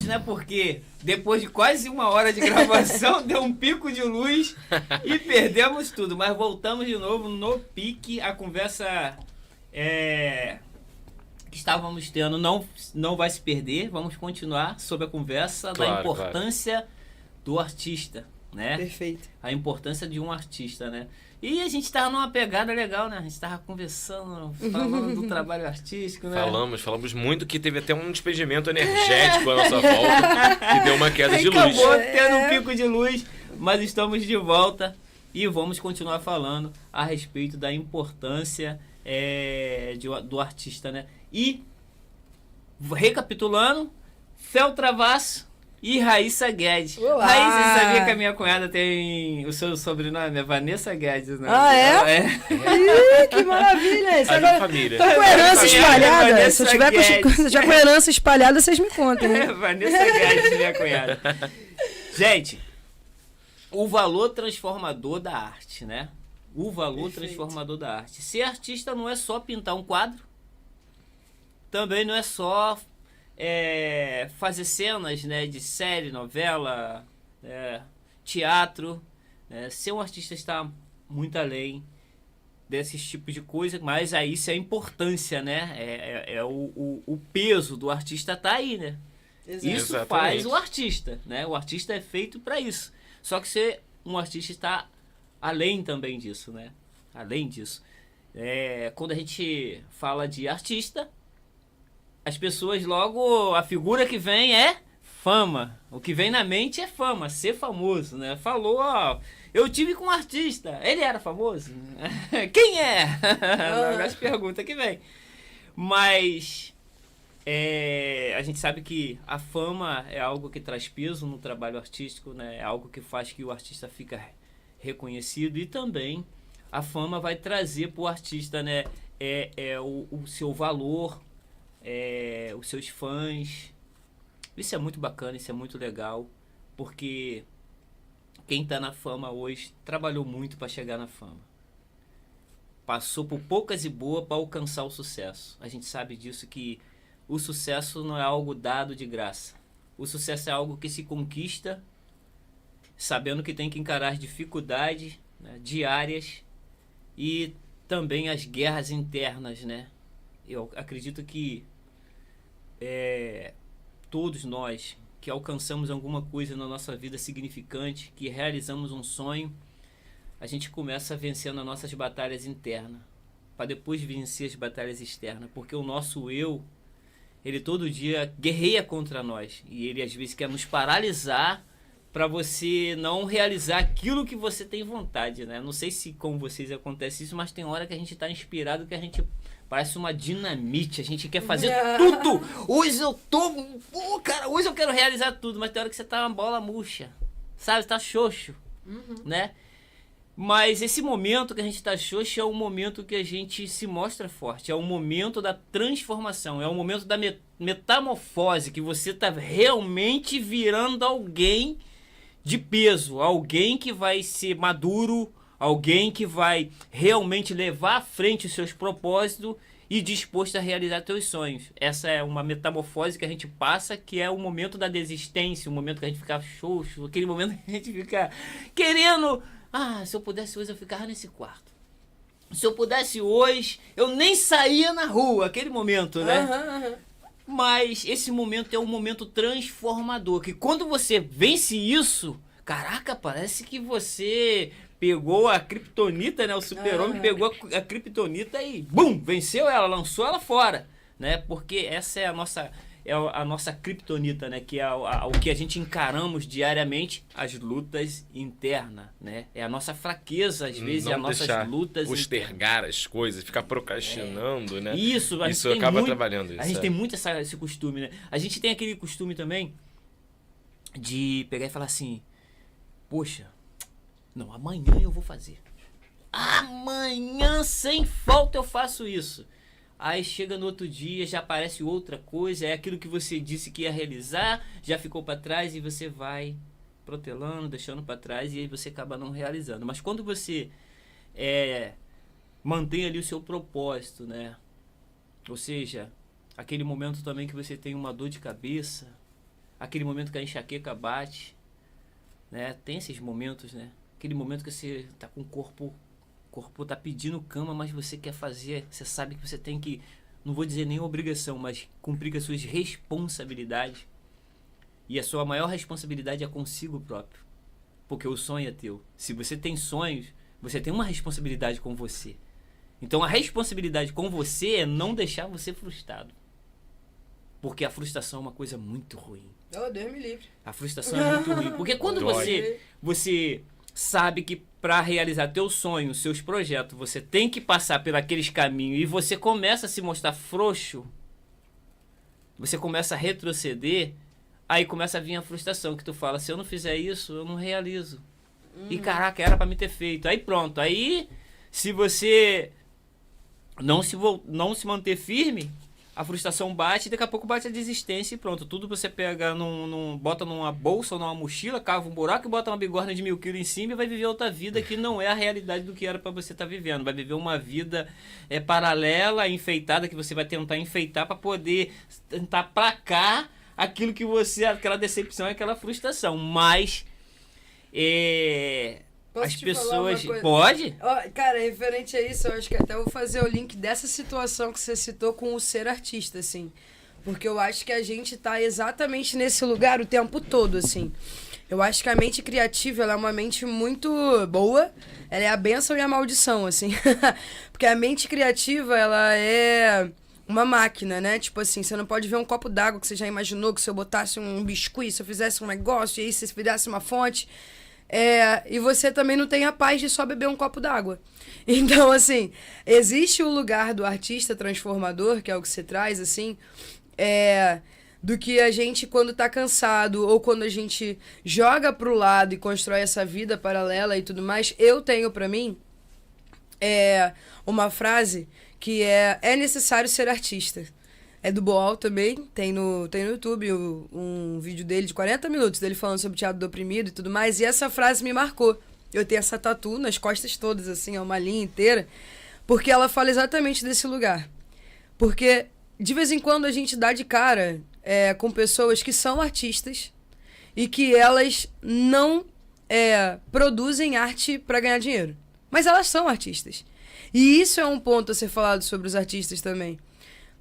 né? Porque depois de quase 1 hora de gravação, deu um pico de luz e perdemos tudo. Mas voltamos de novo no pique. A conversa que estávamos tendo não vai se perder. Vamos continuar sobre a conversa da importância do artista, né? Perfeito. A importância de um artista, né? E a gente tava numa pegada legal, né? A gente tava conversando, falando do trabalho artístico, né? Falamos muito, que teve até um despendimento energético à nossa volta, que deu uma queda de luz. Acabou tendo um pico de luz, mas estamos de volta e vamos continuar falando a respeito da importância do artista, né? E, recapitulando, Fel Travasso e Raíssa Guedes. Olá. Raíssa, você sabia que a minha cunhada tem o seu sobrenome? É Vanessa Guedes, né? Ah, é? Ela Ih, que maravilha! Isso A agora, família. tô com herança Família, espalhada. Vanessa Se eu tiver Guedes. já com herança espalhada, vocês me contem. Né? Vanessa Guedes, minha cunhada. Gente, o valor transformador da arte, né? O valor transformador da arte. Ser artista não é só pintar um quadro, também não é só fazer cenas, né, de série, novela, teatro. Ser um artista está muito além desses tipos de coisa, mas aí isso é a importância, né? O peso do artista tá aí, né? Exato. Isso Exatamente. faz o artista, né? O artista é feito para isso. Só que ser um artista está além também disso, né? Além disso. Quando a gente fala de artista, as pessoas logo, a figura que vem é fama. O que vem na mente é fama, ser famoso, né? Falou, ó, eu tive com um artista, ele era famoso? Quem é? As perguntas que vem. Mas a gente sabe que a fama é algo que traz peso no trabalho artístico, né? É algo que faz que o artista fica reconhecido, e também a fama vai trazer para o artista, né, o seu valor, os seus fãs. Isso é muito bacana, isso é muito legal, porque quem está na fama hoje trabalhou muito para chegar na fama, passou por poucas e boas para alcançar o sucesso. A gente sabe disso, que o sucesso não é algo dado de graça. O sucesso é algo que se conquista sabendo que tem que encarar as dificuldades, né, diárias, e também as guerras internas, né? Eu acredito que todos nós que alcançamos alguma coisa na nossa vida significante, que realizamos um sonho, a gente começa vencendo as nossas batalhas internas, para depois vencer as batalhas externas, porque o nosso eu, ele todo dia guerreia contra nós, e ele às vezes quer nos paralisar para você não realizar aquilo que você tem vontade, né? Não sei se com vocês acontece isso, mas tem hora que a gente tá inspirado, que a gente parece uma dinamite, a gente quer fazer tudo. Hoje eu tô, cara, hoje eu quero realizar tudo, mas tem hora que você tá uma bola murcha, sabe? Tá xoxo, né? Mas esse momento que a gente tá xoxo é o momento que a gente se mostra forte, é o momento da transformação, é o momento da metamorfose, que você tá realmente virando alguém de peso, alguém que vai ser maduro, alguém que vai realmente levar à frente os seus propósitos e disposto a realizar seus sonhos. Essa é uma metamorfose que a gente passa, que é o momento da desistência, o momento que a gente fica xoxo, aquele momento que a gente fica querendo, se eu pudesse hoje eu ficava nesse quarto. Se eu pudesse hoje, eu nem saía na rua, aquele momento, né? Mas esse momento é um momento transformador, que quando você vence isso, caraca, parece que você pegou a Kryptonita, né? O super-homem pegou a Kryptonita e, bum, venceu ela, lançou ela fora, né? Porque essa é a nossa Kryptonita, né? Que é o que a gente encaramos diariamente, as lutas internas, né? É a nossa fraqueza, às vezes, as nossas lutas postergar as coisas, ficar procrastinando, né? Isso acaba trabalhando isso. A gente tem muito esse costume, né? A gente tem aquele costume também de pegar e falar assim, poxa, não, amanhã eu vou fazer. Amanhã, sem falta, eu faço isso. Aí chega no outro dia, já aparece outra coisa, é aquilo que você disse que ia realizar, já ficou para trás e você vai protelando, deixando para trás, e aí você acaba não realizando. Mas quando você mantém ali o seu propósito, né? Ou seja, aquele momento também que você tem uma dor de cabeça, aquele momento que a enxaqueca bate, né? Tem esses momentos, né? Aquele momento que você tá com o corpo tá pedindo cama, mas você quer fazer, você sabe que você tem que, não vou dizer nem obrigação, mas cumprir com as suas responsabilidades. E a sua maior responsabilidade é consigo próprio, porque o sonho é teu. Se você tem sonhos, você tem uma responsabilidade com você. Então a responsabilidade com você é não deixar você frustrado. Porque a frustração é uma coisa muito ruim. Oh, Deus me livre. A frustração é muito ruim. Porque quando você sabe que para realizar teu sonho, seus projetos, você tem que passar por aqueles caminhos e você começa a se mostrar frouxo, você começa a retroceder, aí começa a vir a frustração que tu fala, se eu não fizer isso, eu não realizo. E caraca, era para me ter feito. Aí pronto, aí se você não se manter firme, a frustração bate e daqui a pouco bate a desistência e pronto. Tudo você pega, bota numa bolsa ou numa mochila, cava um buraco e bota uma bigorna de 1000 quilos em cima e vai viver outra vida que não é a realidade do que era para você estar vivendo. Vai viver uma vida paralela, enfeitada, que você vai tentar enfeitar para poder tentar placar aquilo que você, aquela decepção, aquela frustração. Mas as pessoas... Pode? Oh, cara, referente a isso, eu acho que até vou fazer o link dessa situação que você citou com o ser artista, assim. Porque eu acho que a gente tá exatamente nesse lugar o tempo todo, assim. Eu acho que a mente criativa, ela é uma mente muito boa. Ela é a bênção e a maldição, assim. Porque a mente criativa, ela é uma máquina, né? Tipo assim, você não pode ver um copo d'água que você já imaginou que se eu botasse um biscuit, se eu fizesse um negócio, e aí se fizesse uma fonte... e você também não tem a paz de só beber um copo d'água. Então, assim, existe o lugar do artista transformador, que é o que você traz, assim, do que a gente, quando tá cansado, ou quando a gente joga pro lado e constrói essa vida paralela e tudo mais. Eu tenho pra mim uma frase que é necessário ser artista. É do Boal também, tem no YouTube um vídeo dele de 40 minutos, dele falando sobre o teatro do oprimido e tudo mais, e essa frase me marcou. Eu tenho essa tatu nas costas todas, assim, é uma linha inteira, porque ela fala exatamente desse lugar. Porque, de vez em quando, a gente dá de cara com pessoas que são artistas e que elas não produzem arte para ganhar dinheiro. Mas elas são artistas. E isso é um ponto a ser falado sobre os artistas também.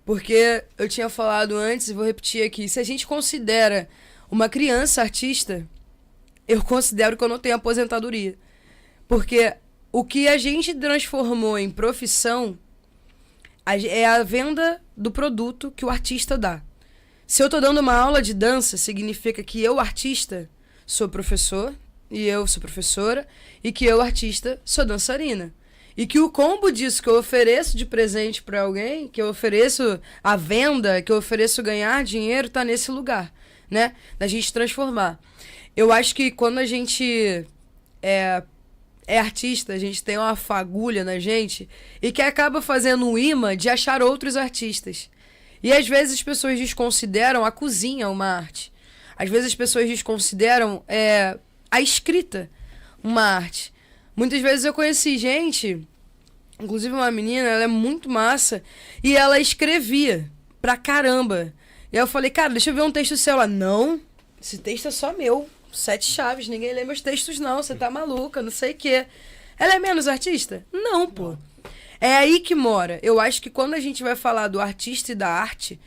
Porque eu tinha falado antes e vou repetir aqui. Se a gente considera uma criança artista, eu considero que eu não tenho aposentadoria. Porque o que a gente transformou em profissão é a venda do produto que o artista dá. Se eu tô dando uma aula de dança, significa que eu, artista, sou professor, e eu sou professora, e que eu, artista, sou dançarina. E que o combo disso que eu ofereço de presente para alguém, que eu ofereço a venda, que eu ofereço ganhar dinheiro, tá nesse lugar, né? Da gente transformar. Eu acho que quando a gente é artista, a gente tem uma fagulha na gente e que acaba fazendo um imã de achar outros artistas. E às vezes as pessoas desconsideram a cozinha uma arte. Às vezes as pessoas desconsideram a escrita uma arte. Muitas vezes eu conheci gente, inclusive uma menina, ela é muito massa, e ela escrevia pra caramba. E aí eu falei, cara, deixa eu ver um texto seu. Ela, não, esse texto é só meu, 7 chaves, ninguém lê meus textos não, você tá maluca, não sei o quê. Ela é menos artista? Não, pô. É aí que mora. Eu acho que quando a gente vai falar do artista e da arte,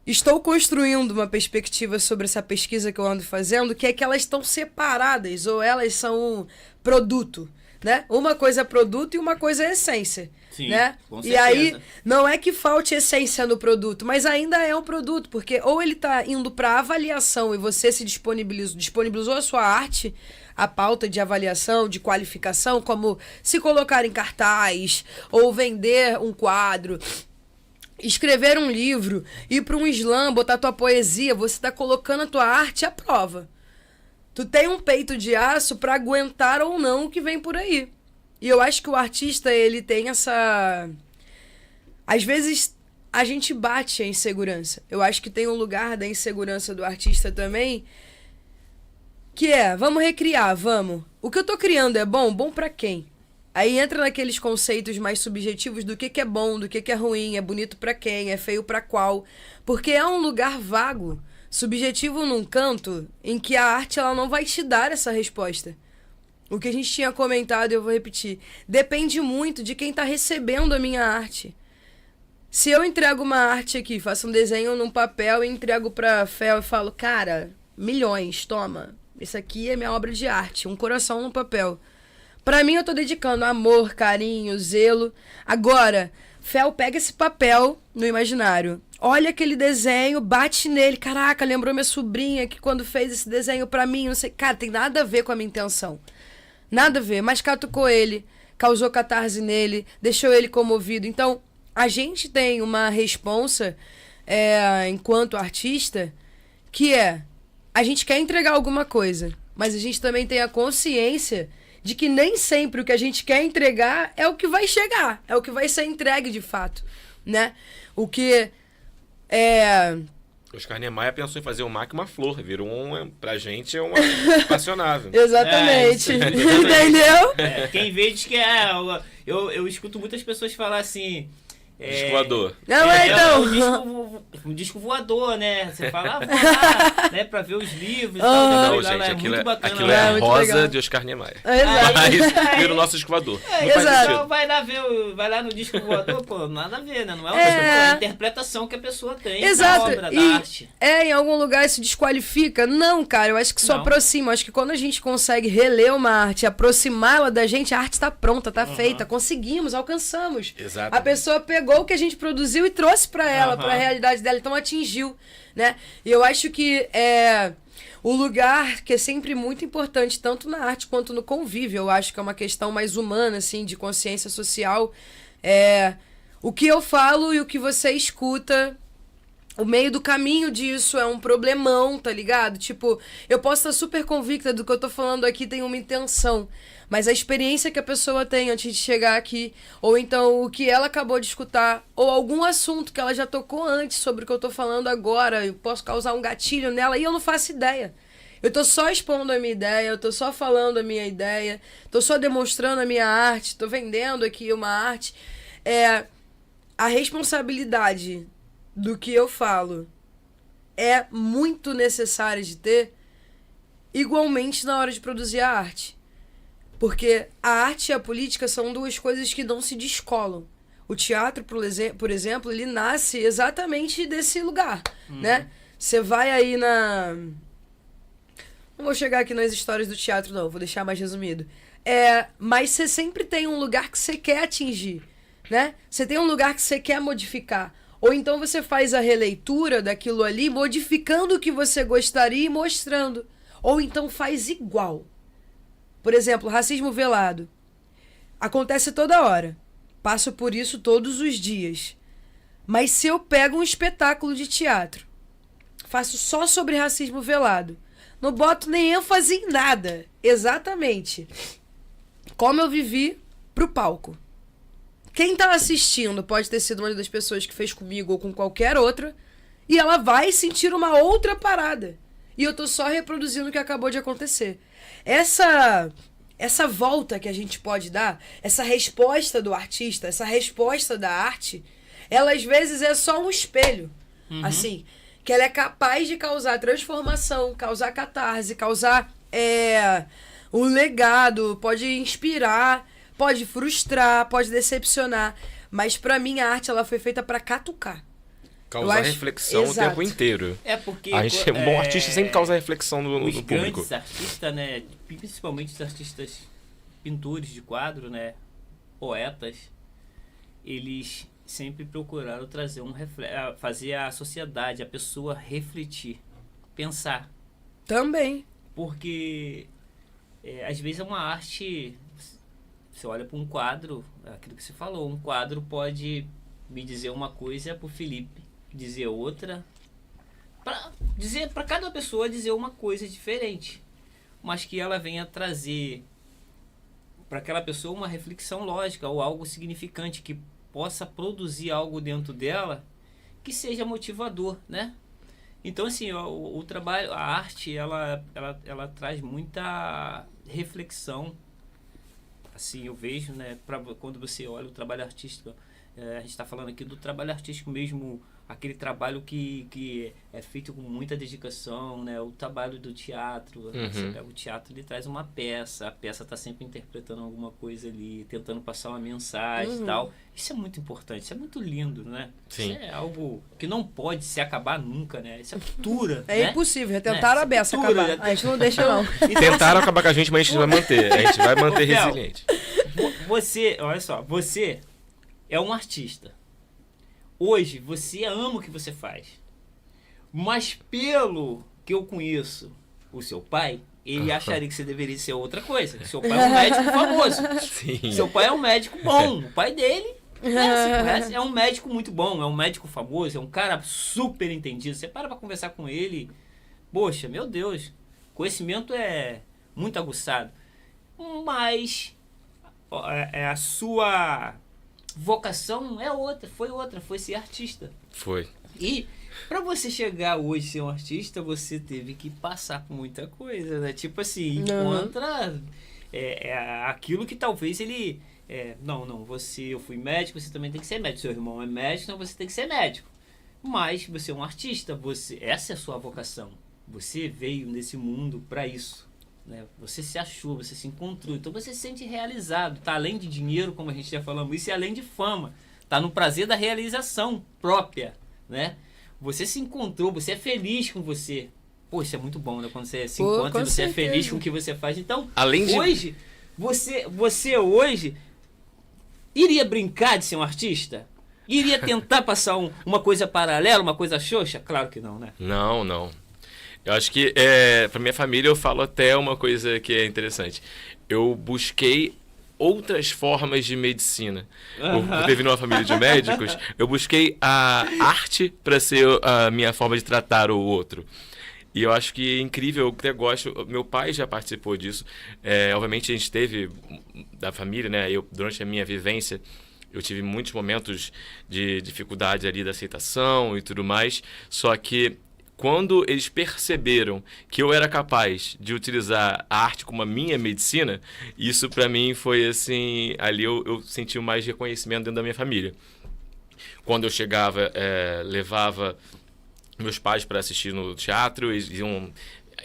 estou construindo uma perspectiva sobre essa pesquisa que eu ando fazendo, que é que elas estão separadas, ou elas são um produto, né? Uma coisa é produto e uma coisa é essência. Sim, né? Com E certeza. aí, não é que falte essência no produto, mas ainda é um produto, porque ou ele está indo para avaliação e você se disponibilizou a sua arte, a pauta de avaliação, de qualificação, como se colocar em cartaz, ou vender um quadro, escrever um livro, ir para um slam, botar tua poesia, você está colocando a tua arte à prova. Tu tem um peito de aço para aguentar ou não o que vem por aí. E eu acho que o artista, ele tem essa... Às vezes, a gente bate a insegurança. Eu acho que tem um lugar da insegurança do artista também, que vamos recriar, vamos. O que eu tô criando é bom? Bom pra quem? Aí entra naqueles conceitos mais subjetivos do que é bom, do que é ruim, é bonito pra quem, é feio pra qual. Porque é um lugar vago, subjetivo num canto, em que a arte ela não vai te dar essa resposta. O que a gente tinha comentado, eu vou repetir, depende muito de quem tá recebendo a minha arte. Se eu entrego uma arte aqui, faço um desenho num papel e entrego pra Fel e falo, cara, milhões, toma. Isso aqui é minha obra de arte, um coração no papel. Pra mim, eu tô dedicando amor, carinho, zelo. Agora, Fel, pega esse papel no imaginário. Olha aquele desenho, bate nele. Caraca, lembrou minha sobrinha que quando fez esse desenho pra mim, não sei. Cara, tem nada a ver com a minha intenção. Nada a ver, mas catucou ele, causou catarse nele, deixou ele comovido. Então, a gente tem uma responsa, enquanto artista, que a gente quer entregar alguma coisa, mas a gente também tem a consciência de que nem sempre o que a gente quer entregar é o que vai chegar, é o que vai ser entregue de fato, né? O que Oscar Niemeyer pensou em fazer o Mac uma flor, virou pra gente uma apaixonável. Exatamente. É, Entendeu? Quem vê diz que eu escuto muitas pessoas falar assim. Disco voador. Não, então. Um disco voador, né? Você fala, vou lá, né, pra ver os livros e tal. Não, Lá, gente, é muito bacana. aquilo é a muito rosa legal. de Oscar Niemeyer. Exato. Mas vira o nosso disco voador. Não faz exato. sentido. Vai lá no disco voador, pô, nada a ver, né? Não é a interpretação que a pessoa tem Exato. da obra, da E arte. em algum lugar isso desqualifica? Não, cara, eu acho que isso Não. aproxima. Eu acho que quando a gente consegue reler uma arte, aproximá-la da gente, a arte está pronta, está feita, conseguimos, alcançamos. Exato. A pessoa pegou o que a gente produziu e trouxe para ela, para a realidade dela, então atingiu, né? E eu acho que o lugar que é sempre muito importante, tanto na arte quanto no convívio, eu acho que é uma questão mais humana, assim, de consciência social, o que eu falo e o que você escuta. O meio do caminho disso é um problemão, tá ligado? Tipo, eu posso estar super convicta do que eu tô falando aqui tem uma intenção, mas a experiência que a pessoa tem antes de chegar aqui, ou então o que ela acabou de escutar, ou algum assunto que ela já tocou antes sobre o que eu tô falando agora, eu posso causar um gatilho nela e eu não faço ideia. Eu tô só expondo a minha ideia, eu tô só falando a minha ideia, tô só demonstrando a minha arte, tô vendendo aqui uma arte. A responsabilidade do que eu falo é muito necessária de ter igualmente na hora de produzir a arte. Porque a arte e a política são duas coisas que não se descolam. O teatro, por exemplo, ele nasce exatamente desse lugar, né? Você vai aí na... Não vou chegar aqui nas histórias do teatro, não. Vou deixar mais resumido. Mas você sempre tem um lugar que você quer atingir, né? Você tem um lugar que você quer modificar. Ou então você faz a releitura daquilo ali, modificando o que você gostaria e mostrando. Ou então faz igual. Por exemplo, racismo velado. Acontece toda hora. Passo por isso todos os dias. Mas se eu pego um espetáculo de teatro, faço só sobre racismo velado, não boto nem ênfase em nada. Exatamente. Como eu vivi pro palco. Quem tá assistindo pode ter sido uma das pessoas que fez comigo ou com qualquer outra, e ela vai sentir uma outra parada. E eu tô só reproduzindo o que acabou de acontecer. Essa volta que a gente pode dar, essa resposta do artista, essa resposta da arte, ela às vezes é só um espelho. Assim, que ela é capaz de causar transformação, causar catarse, causar um legado, pode inspirar, pode frustrar, pode decepcionar. Mas pra mim a arte ela foi feita pra catucar. Causar reflexão o tempo inteiro. Porque Um bom artista sempre causa reflexão no público. Os grandes artistas, né, principalmente os artistas pintores de quadro, né, poetas, eles sempre procuraram trazer fazer a sociedade, a pessoa refletir, pensar. Também. Porque às vezes é uma arte, você olha para um quadro, aquilo que você falou, um quadro pode me dizer uma coisa pro Felipe dizer outra, para cada pessoa dizer uma coisa diferente, mas que ela venha trazer para aquela pessoa uma reflexão lógica ou algo significante que possa produzir algo dentro dela que seja motivador, né? Então assim, o trabalho, a arte, ela traz muita reflexão assim, eu vejo, né, quando você olha o trabalho artístico, a gente está falando aqui do trabalho artístico mesmo, aquele trabalho que é feito com muita dedicação, né? O trabalho do teatro, você pega o teatro, ele traz uma peça, a peça está sempre interpretando alguma coisa ali, tentando passar uma mensagem e tal. Isso é muito importante, isso é muito lindo, né? Sim. Isso é algo que não pode se acabar nunca, né? Isso é cultura, É né? impossível, tentaram a beça cultura, acabar. né? A gente não deixa, não. Tentaram acabar com a gente, mas a gente vai manter. A gente vai manter Fel, resiliente. Você, olha só, você é um artista. Hoje, você ama o que você faz. Mas pelo que eu conheço o seu pai, ele acharia que você deveria ser outra coisa. Seu pai é um médico famoso. Sim. Seu pai é um médico bom. O pai dele é um médico muito bom. É um médico famoso. É um cara super entendido. Você para pra conversar com ele. Poxa, meu Deus. Conhecimento é muito aguçado. Mas a sua vocação é outra. Foi ser artista. Foi. E pra você chegar hoje a ser um artista, você teve que passar por muita coisa, né? Tipo assim, contra aquilo que talvez ele... eu fui médico, você também tem que ser médico. Seu irmão é médico, então você tem que ser médico. Mas você é um artista, essa é a sua vocação. Você veio nesse mundo pra isso. Né? Você se achou, você se encontrou. Então você se sente realizado. Tá além de dinheiro, como a gente já falamos, isso é além de fama. Tá no prazer da realização própria, né? Você se encontrou, você é feliz com você. Pô, isso é muito bom, né? Quando você se encontra e você é feliz com o que você faz. Então, hoje, você hoje iria brincar de ser um artista? Iria tentar passar uma coisa paralela, uma coisa xoxa? Claro que não, né? Não. Eu acho que, pra minha família, eu falo até uma coisa que é interessante. Eu busquei outras formas de medicina. Eu teve numa família de médicos, eu busquei a arte para ser a minha forma de tratar o outro. E eu acho que é incrível, eu até gosto. Meu pai já participou disso. Obviamente a gente teve da família, né? Durante a minha vivência, eu tive muitos momentos de dificuldade ali da aceitação e tudo mais. Só que quando eles perceberam que eu era capaz de utilizar a arte como a minha medicina, isso pra mim foi assim, ali eu senti mais reconhecimento dentro da minha família. Quando eu chegava, levava meus pais para assistir no teatro, eles iam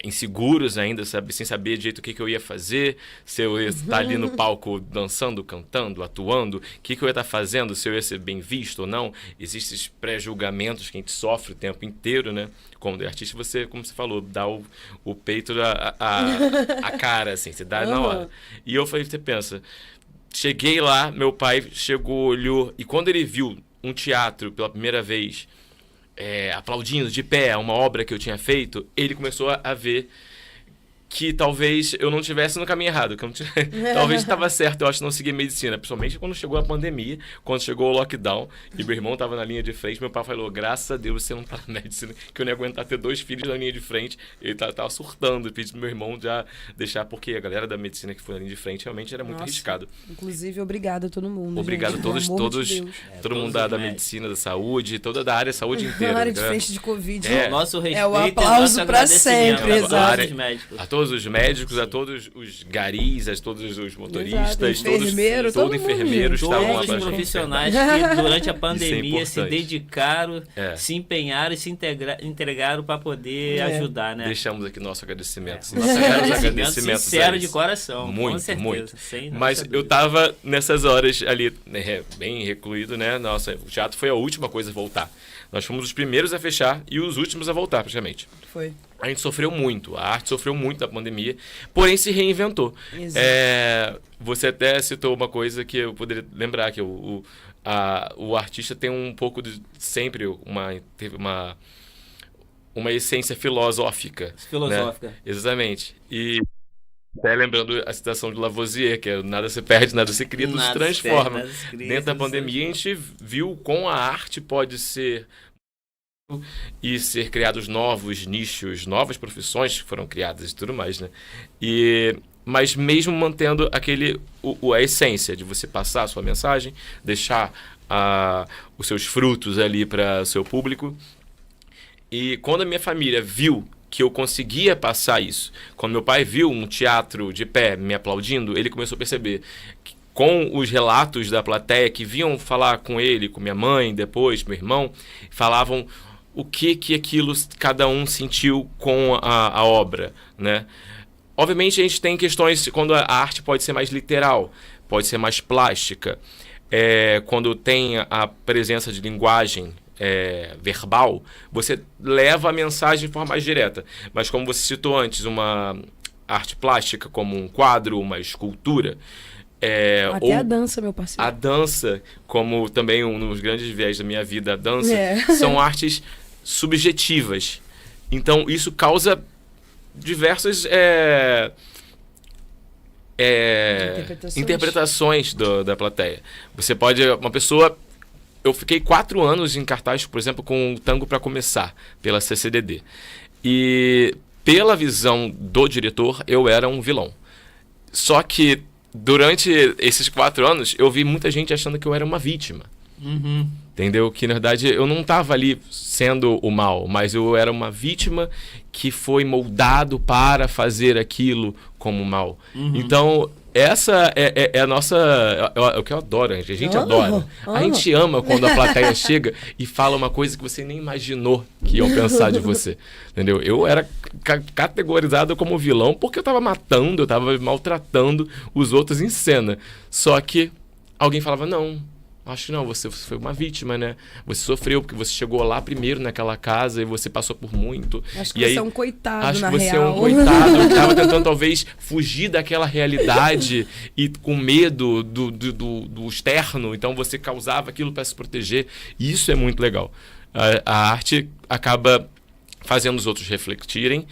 inseguros ainda, sem saber de jeito o que eu ia fazer, se eu ia estar ali no palco dançando, cantando, atuando, o que eu ia estar fazendo, se eu ia ser bem visto ou não. Existem esses pré-julgamentos que a gente sofre o tempo inteiro, né? Como artista, você, como você falou, dá o peito, a cara, assim, você dá na hora. E eu falei, você pensa, cheguei lá, meu pai chegou, olhou, e quando ele viu um teatro pela primeira vez, aplaudindo de pé uma obra que eu tinha feito, ele começou a ver que talvez eu não estivesse no caminho errado, que talvez estava certo, eu acho, não seguir medicina, principalmente quando chegou a pandemia, quando chegou o lockdown, e meu irmão estava na linha de frente, meu pai falou, graças a Deus você não está na medicina, que eu não ia aguentar ter 2 filhos na linha de frente, ele estava surtando, pedi pro meu irmão já deixar, porque a galera da medicina que foi na linha de frente realmente era muito arriscado. Inclusive, obrigado a todo mundo, obrigado gente, a todos, todo mundo da medicina, da saúde, toda da área, saúde inteira. Na área de frente de Covid. Nosso respeito, o aplauso para sempre, exato. A todos os médicos, a todos os garis, a todos os motoristas, enfermeiros, todos enfermeiros estavam lá todos os profissionais que durante a pandemia se dedicaram, se empenharam e se entregaram para poder ajudar, né? Deixamos aqui nosso agradecimento. Sincero de coração, muito, com certeza. Muito. Mas eu tava nessas horas ali, bem recluído, né? Nossa, o teatro foi a última coisa a voltar. Nós fomos os primeiros a fechar e os últimos a voltar, praticamente. Foi. A gente sofreu muito, a arte sofreu muito na pandemia, porém se reinventou. Você até citou uma coisa que eu poderia lembrar, que o artista tem um pouco de sempre teve uma essência filosófica. Filosófica. Né? Exatamente. E até lembrando a citação de Lavoisier, que é nada se perde, nada se cria, tudo se transforma. Dentro da pandemia a gente viu como a arte pode ser e ser criados novos nichos, novas profissões que foram criadas e tudo mais, né? Mas mesmo mantendo a essência de você passar a sua mensagem, deixar os seus frutos ali para o seu público. E quando a minha família viu que eu conseguia passar isso. Quando meu pai viu um teatro de pé me aplaudindo, ele começou a perceber que, com os relatos da plateia que vinham falar com ele, com minha mãe, depois meu irmão, falavam o que aquilo cada um sentiu com a obra, né? Obviamente a gente tem questões quando a arte pode ser mais literal, pode ser mais plástica, quando tem a presença de linguagem verbal, você leva a mensagem de forma mais direta. Mas como você citou antes, uma arte plástica como um quadro, uma escultura, até a dança, meu parceiro. A dança, como também um dos grandes viés da minha vida, a dança, são artes subjetivas. Então, isso causa diversas interpretações da plateia. Você pode... Uma pessoa... Eu fiquei 4 anos em cartaz, por exemplo, com o Tango para Começar, pela CCDD. E, pela visão do diretor, eu era um vilão. Só que, durante esses 4 anos, eu vi muita gente achando que eu era uma vítima. Uhum. Entendeu? Que, na verdade, eu não estava ali sendo o mal, mas eu era uma vítima que foi moldado para fazer aquilo como mal. Uhum. Então, essa é a nossa... É o que eu adoro, a gente adora. A gente ama quando a plateia chega e fala uma coisa que você nem imaginou que iam pensar de você. Entendeu? Eu era categorizado como vilão porque eu estava matando, eu estava maltratando os outros em cena. Só que alguém falava, não... Acho que não, você foi uma vítima, né? Você sofreu porque você chegou lá primeiro naquela casa e você passou por muito. Acho que você é um coitado, na real. Acho que você é um coitado que estava tentando talvez fugir daquela realidade e com medo do externo. Então você causava aquilo para se proteger. E isso é muito legal. A arte acaba fazendo os outros refletirem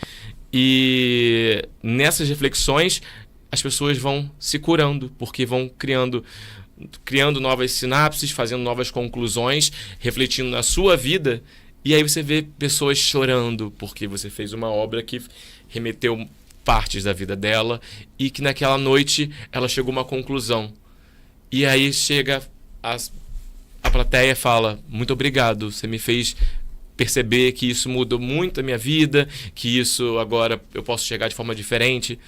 e nessas reflexões as pessoas vão se curando porque vão criando novas sinapses, fazendo novas conclusões, refletindo na sua vida, e aí você vê pessoas chorando porque você fez uma obra que remeteu partes da vida dela e que naquela noite ela chegou a uma conclusão. E aí chega a plateia fala, muito obrigado, você me fez perceber que isso mudou muito a minha vida, que isso agora eu posso chegar de forma diferente.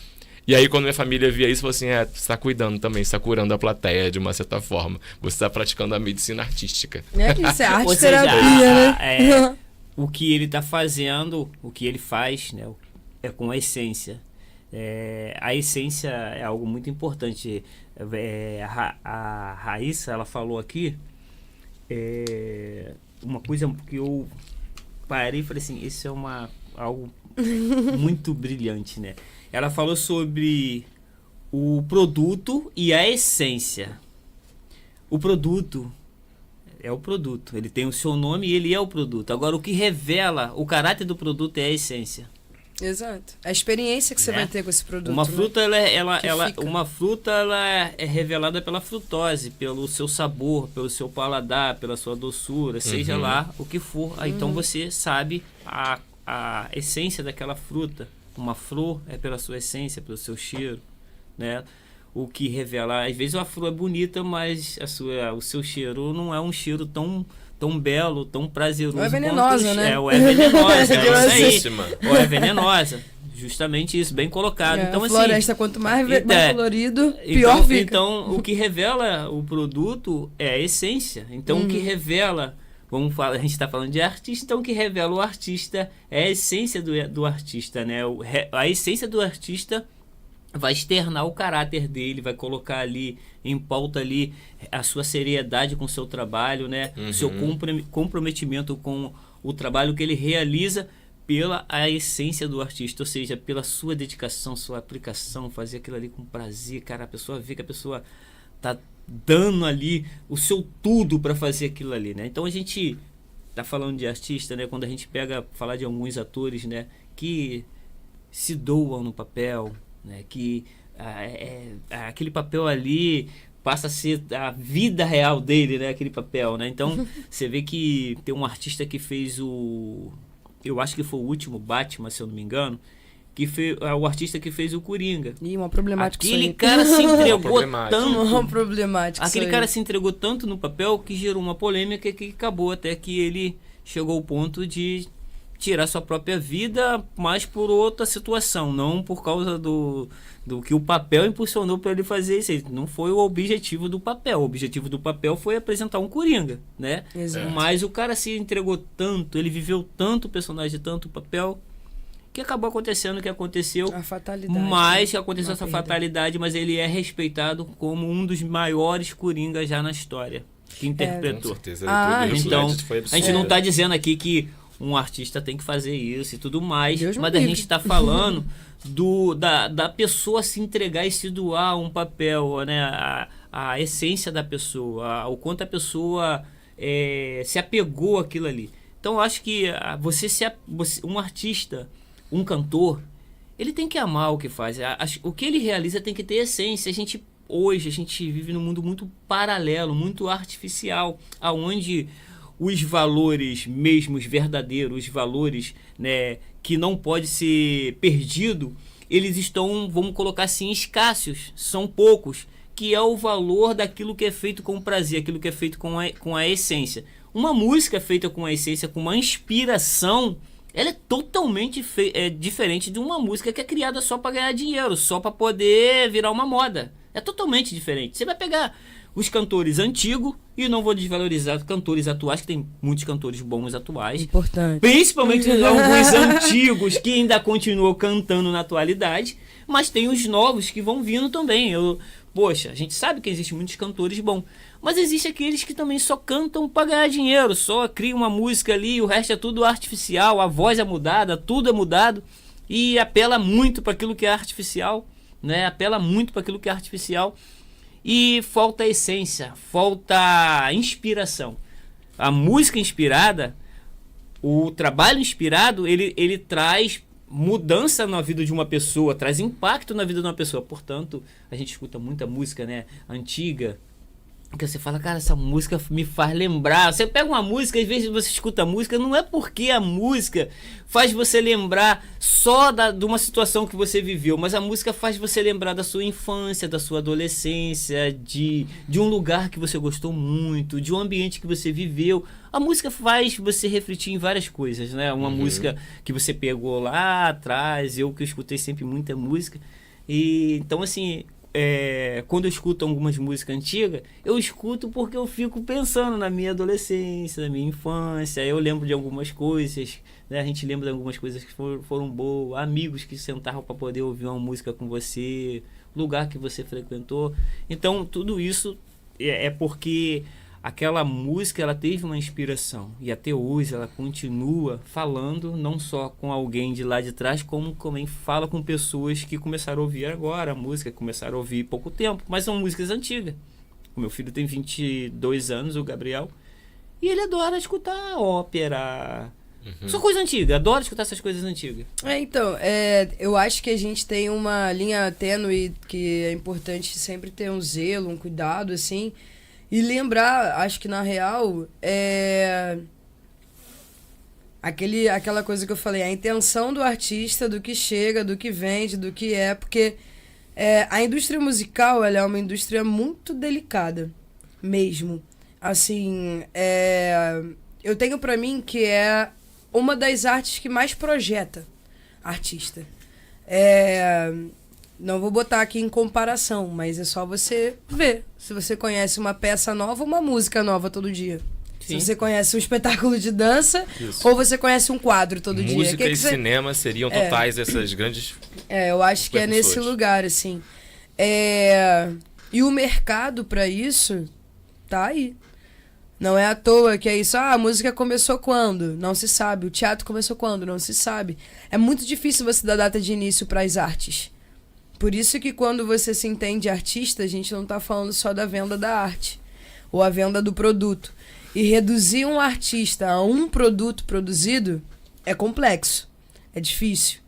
E aí, quando minha família via isso, falou assim, você está cuidando também, você está curando a plateia de uma certa forma. Você está praticando a medicina artística. Isso é arte-terapia, né? O que ele está fazendo, o que ele faz, né, é com a essência. A essência é algo muito importante. A Raíssa, ela falou aqui, uma coisa que eu parei e falei assim, isso é algo muito brilhante, né? Ela falou sobre o produto e a essência. O produto é o produto. Ele tem o seu nome e ele é o produto. Agora, o que revela o caráter do produto é a essência. Exato. A experiência que você vai ter com esse produto. Uma fruta, uma fruta ela é revelada pela frutose, pelo seu sabor, pelo seu paladar, pela sua doçura, seja lá o que for. Então, você sabe a essência daquela fruta. Uma flor é pela sua essência, pelo seu cheiro, né? O que revela, às vezes a flor é bonita, mas o seu cheiro não é um cheiro tão belo, tão prazeroso. Ou é venenosa, né? Ou é venenosa, ou é venenosa. Justamente isso, bem colocado. Então, floresta, quanto mais colorido, pior fica. Então, o que revela o produto é a essência. Então, o que revela... Vamos falar, a gente está falando de artista, então o que revela o artista é a essência do artista, né? A essência do artista vai externar o caráter dele, vai colocar ali em pauta ali a sua seriedade com o seu trabalho, né? O seu comprometimento com o trabalho que ele realiza pela a essência do artista, ou seja, pela sua dedicação, sua aplicação, fazer aquilo ali com prazer, cara, a pessoa vê que a pessoa tá dando ali o seu tudo para fazer aquilo ali, né? Então a gente tá falando de artista, né? Quando a gente falar de alguns atores, né, que se doam no papel, né, que aquele papel ali passa a ser a vida real dele, né, aquele papel, né? Então você vê que tem um artista que fez eu acho que foi o último Batman, se eu não me engano, que foi o artista que fez o Coringa. E uma problemática. Aquele cara se entregou tanto. Uma problemática. Aquele cara se entregou tanto no papel que gerou uma polêmica que acabou até que ele chegou ao ponto de tirar sua própria vida, mas por outra situação, não por causa do que o papel impulsionou para ele fazer isso. Não foi o objetivo do papel. O objetivo do papel foi apresentar um Coringa, né? Exato. Mas o cara se entregou tanto, ele viveu tanto o personagem, tanto o papel, que acabou acontecendo o que aconteceu. A fatalidade. Mas que aconteceu Uma essa perda. fatalidade, mas ele é respeitado como um dos maiores Coringas já na história, que Com interpretou. certeza. Ah, tudo isso Então, antes foi a gente absurdo. não está dizendo aqui que um artista tem que fazer isso e tudo mais, Deus me mas a livre. gente está falando da pessoa se entregar e se doar a um papel, né? A essência da pessoa, o quanto a pessoa se apegou àquilo ali. Então, eu acho que um artista, um cantor, ele tem que amar o que faz. O que ele realiza tem que ter essência. Hoje a gente vive num mundo muito paralelo, muito artificial, aonde os valores mesmos verdadeiros, os valores, né, que não pode ser perdido, eles estão, vamos colocar assim, escassos, são poucos, que é o valor daquilo que é feito com prazer, aquilo que é feito com a essência. Uma música feita com a essência, com uma inspiração, ela é totalmente diferente de uma música que é criada só para ganhar dinheiro, só para poder virar uma moda. É totalmente diferente. Você vai pegar os cantores antigos, e não vou desvalorizar os cantores atuais, que tem muitos cantores bons atuais, Importante. principalmente alguns antigos que ainda continuam cantando na atualidade, mas tem os novos que vão vindo também. Poxa, a gente sabe que existem muitos cantores bons, mas existe aqueles que também só cantam para ganhar dinheiro, só criam uma música ali, o resto é tudo artificial, a voz é mudada, tudo é mudado, e apela muito para aquilo que é artificial, né? Apela muito para aquilo que é artificial, e falta essência, falta inspiração. A música inspirada, o trabalho inspirado, ele traz mudança na vida de uma pessoa, traz impacto na vida de uma pessoa. Portanto, a gente escuta muita música, né, antiga, que você fala, cara, essa música me faz lembrar. Você pega uma música, às vezes você escuta a música, não é porque a música faz você lembrar só de uma situação que você viveu, mas a música faz você lembrar da sua infância, da sua adolescência, de um lugar que você gostou muito, de um ambiente que você viveu. A música faz você refletir em várias coisas, né? Uma música que você pegou lá atrás, eu que escutei sempre muita música. E então, assim, quando eu escuto algumas músicas antigas, eu escuto porque eu fico pensando na minha adolescência, na minha infância, eu lembro de algumas coisas, né? A gente lembra de algumas coisas que foram boas, amigos que sentaram para poder ouvir uma música com você, lugar que você frequentou. Então, tudo isso é porque aquela música, ela teve uma inspiração, e até hoje ela continua falando não só com alguém de lá de trás, como também fala com pessoas que começaram a ouvir agora a música, começaram a ouvir há pouco tempo, mas são músicas antigas. O meu filho tem 22 anos, o Gabriel, e ele adora escutar ópera, só coisa antiga, adora escutar essas coisas antigas. Então, eu acho que a gente tem uma linha tênue que é importante sempre ter um zelo, um cuidado, assim. E lembrar, acho que na real, aquela coisa que eu falei, a intenção do artista, do que chega, do que vende, do que porque a indústria musical, ela é uma indústria muito delicada, mesmo. Assim, eu tenho pra mim que é uma das artes que mais projeta artista. Não vou botar aqui em comparação, mas é só você ver. Se você conhece uma peça nova, uma música nova todo dia. Sim. Se você conhece um espetáculo de dança, Isso. ou você conhece um quadro todo dia. Música Que e você... cinema seriam totais essas grandes... eu acho que é nesse percussões. lugar, assim. E o mercado pra isso tá aí. Não é à toa que é isso. A música começou quando? Não se sabe. O teatro começou quando? Não se sabe. É muito difícil você dar data de início para as artes. Por isso que quando você se entende artista, a gente não tá falando só da venda da arte. Ou a venda do produto. E reduzir um artista a um produto produzido é complexo. É difícil.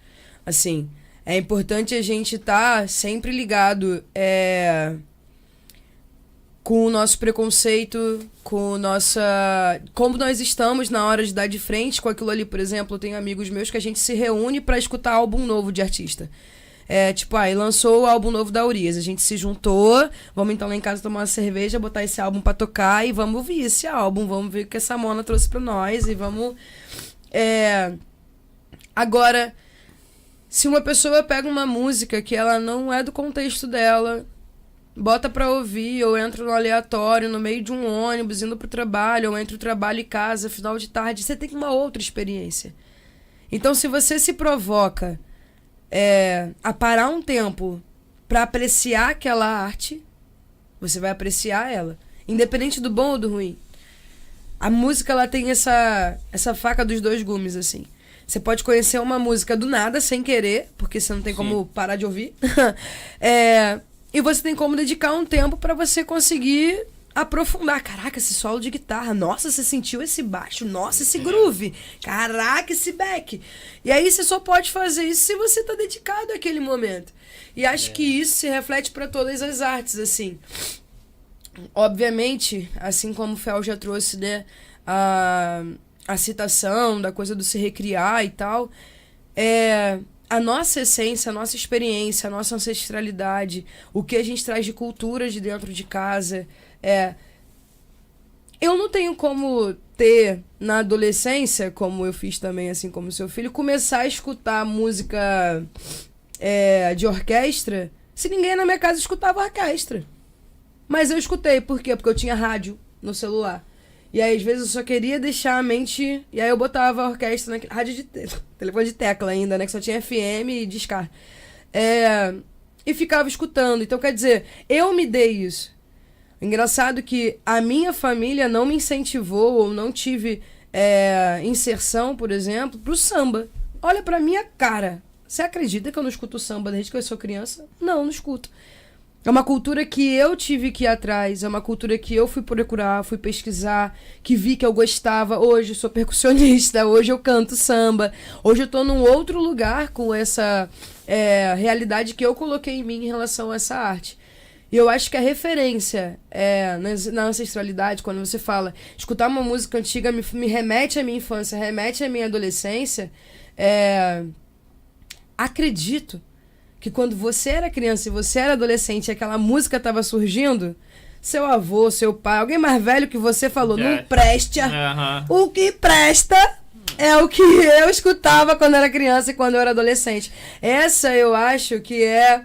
Assim, é importante a gente estar sempre ligado com o nosso preconceito, com como nós estamos na hora de dar de frente com aquilo ali. Por exemplo, eu tenho amigos meus que a gente se reúne para escutar álbum novo de artista. E lançou o álbum novo da Urias. A gente se juntou, vamos então lá em casa tomar uma cerveja, botar esse álbum pra tocar e vamos ouvir esse álbum, vamos ver o que essa Mona trouxe pra nós e vamos Agora, se uma pessoa pega uma música que ela não é do contexto dela, bota pra ouvir, ou entra no aleatório, no meio de um ônibus, indo pro trabalho, ou entre o trabalho e casa, final de tarde, você tem uma outra experiência. Então, se você se provoca a parar um tempo pra apreciar aquela arte, você vai apreciar ela, independente do bom ou do ruim. A música, ela tem essa faca dos dois gumes, assim. Você pode conhecer uma música do nada, sem querer, porque você não tem como parar de ouvir. E você tem como dedicar um tempo pra você conseguir aprofundar. Caraca, esse solo de guitarra. Nossa, você sentiu esse baixo. Nossa, esse groove. Caraca, esse back. E aí você só pode fazer isso se você tá dedicado àquele momento. E acho que isso se reflete pra todas as artes, assim. Obviamente, assim como o Fel já trouxe, né, a citação da coisa do se recriar e tal, a nossa essência, a nossa experiência, a nossa ancestralidade, o que a gente traz de cultura de dentro de casa, eu não tenho como ter, na adolescência, como eu fiz também, assim como seu filho, começar a escutar música de orquestra, se ninguém na minha casa escutava orquestra. Mas eu escutei, por quê? Porque eu tinha rádio no celular. E aí, às vezes, eu só queria deixar a mente... E aí eu botava a orquestra na rádio de telefone de tecla ainda, né? Que só tinha FM e discar. E ficava escutando. Então, quer dizer, eu me dei isso. Engraçado que a minha família não me incentivou, ou não tive inserção, por exemplo, pro samba. Olha pra minha cara. Você acredita que eu não escuto samba desde que eu sou criança? Não escuto. É uma cultura que eu tive que ir atrás, é uma cultura que eu fui procurar, fui pesquisar, que vi que eu gostava. Hoje eu sou percussionista, hoje eu canto samba, hoje eu tô num outro lugar com essa realidade que eu coloquei em mim em relação a essa arte. E eu acho que a referência na ancestralidade, quando você fala, escutar uma música antiga me remete à minha infância, remete à minha adolescência, acredito que quando você era criança e você era adolescente e aquela música estava surgindo, seu avô, seu pai, alguém mais velho que você falou, não presta. O que presta é o que eu escutava quando era criança e quando eu era adolescente. Essa eu acho que é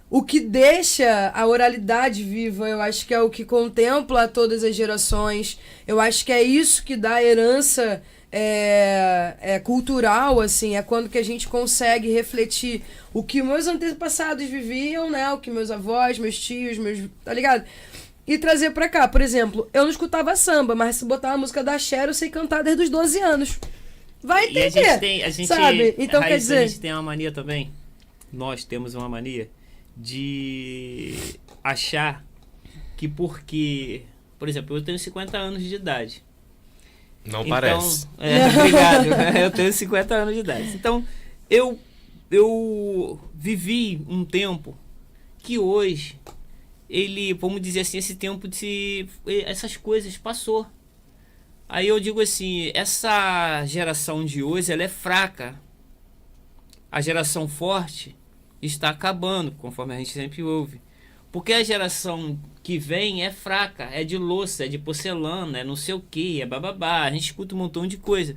o que deixa a oralidade viva. Eu acho que é o que contempla todas as gerações. Eu acho que é isso que dá herança cultural, assim, é quando que a gente consegue refletir o que meus antepassados viviam, né, o que meus avós, meus tios, tá ligado? E trazer pra cá. Por exemplo, eu não escutava samba, mas se botar a música da Cher, eu sei cantar desde os 12 anos. Vai entender, sabe? Então, quer dizer... A gente tem uma mania também, nós temos uma mania de achar que porque... Por exemplo, eu tenho 50 anos de idade. Não parece. Obrigado. Eu tenho 50 anos de idade. Então, eu vivi um tempo que hoje, vamos dizer assim, esse tempo essas coisas passou. Aí eu digo assim, essa geração de hoje, ela é fraca. A geração forte está acabando, conforme a gente sempre ouve. Porque a geração que vem é fraca, é de louça, é de porcelana, é não sei o que, é bababá. A gente escuta um montão de coisa.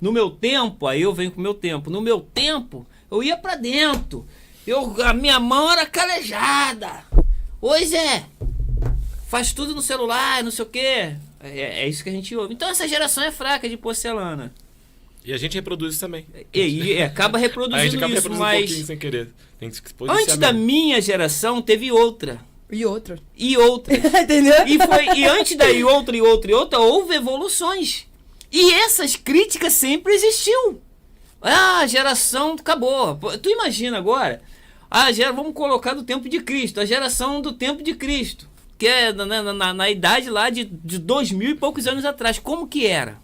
No meu tempo, aí eu venho com o meu tempo. No meu tempo, eu ia pra dentro. A minha mão era calejada. Hoje faz tudo no celular, não sei o que. É isso que a gente ouve. Então essa geração é fraca, é de porcelana. E a gente reproduz isso também. E acaba reproduzindo a gente acaba isso, reproduzindo mas... um pouquinho sem querer. Tem que se policiar Antes da mesmo. minha geração, teve outra. E outra. E outra. Entendeu? E antes da outra, houve evoluções. E essas críticas sempre existiu. A geração acabou. Tu imagina agora, vamos colocar do tempo de Cristo, a geração do tempo de Cristo, que é na idade lá de 2000 e poucos anos atrás. Como que era?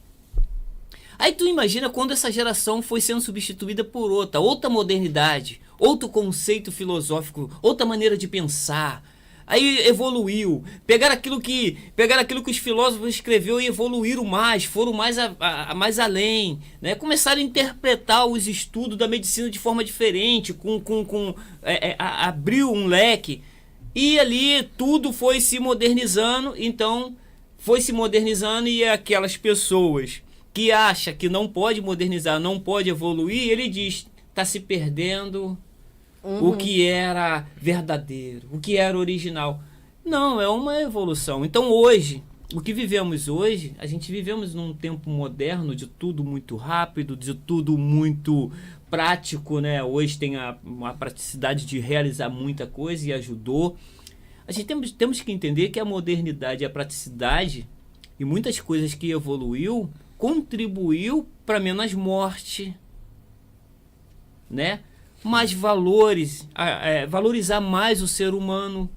Aí tu imagina quando essa geração foi sendo substituída por outra modernidade, outro conceito filosófico, outra maneira de pensar. Aí evoluiu, pegaram aquilo que os filósofos escreveu e evoluíram mais, foram mais além, né? Começaram a interpretar os estudos da medicina de forma diferente, abriu um leque, e ali tudo foi se modernizando. Então foi se modernizando, e aquelas pessoas que acha que não pode modernizar, não pode evoluir, ele diz, está se perdendo o que era verdadeiro, o que era original. Não, é uma evolução. Então hoje, o que vivemos hoje, a gente vivemos num tempo moderno de tudo muito rápido, de tudo muito prático, né? Hoje tem uma praticidade de realizar muita coisa e ajudou. A gente temos que entender que a modernidade e a praticidade e muitas coisas que evoluiu contribuiu para menos morte, né? Mais valores, valorizar mais o ser humano.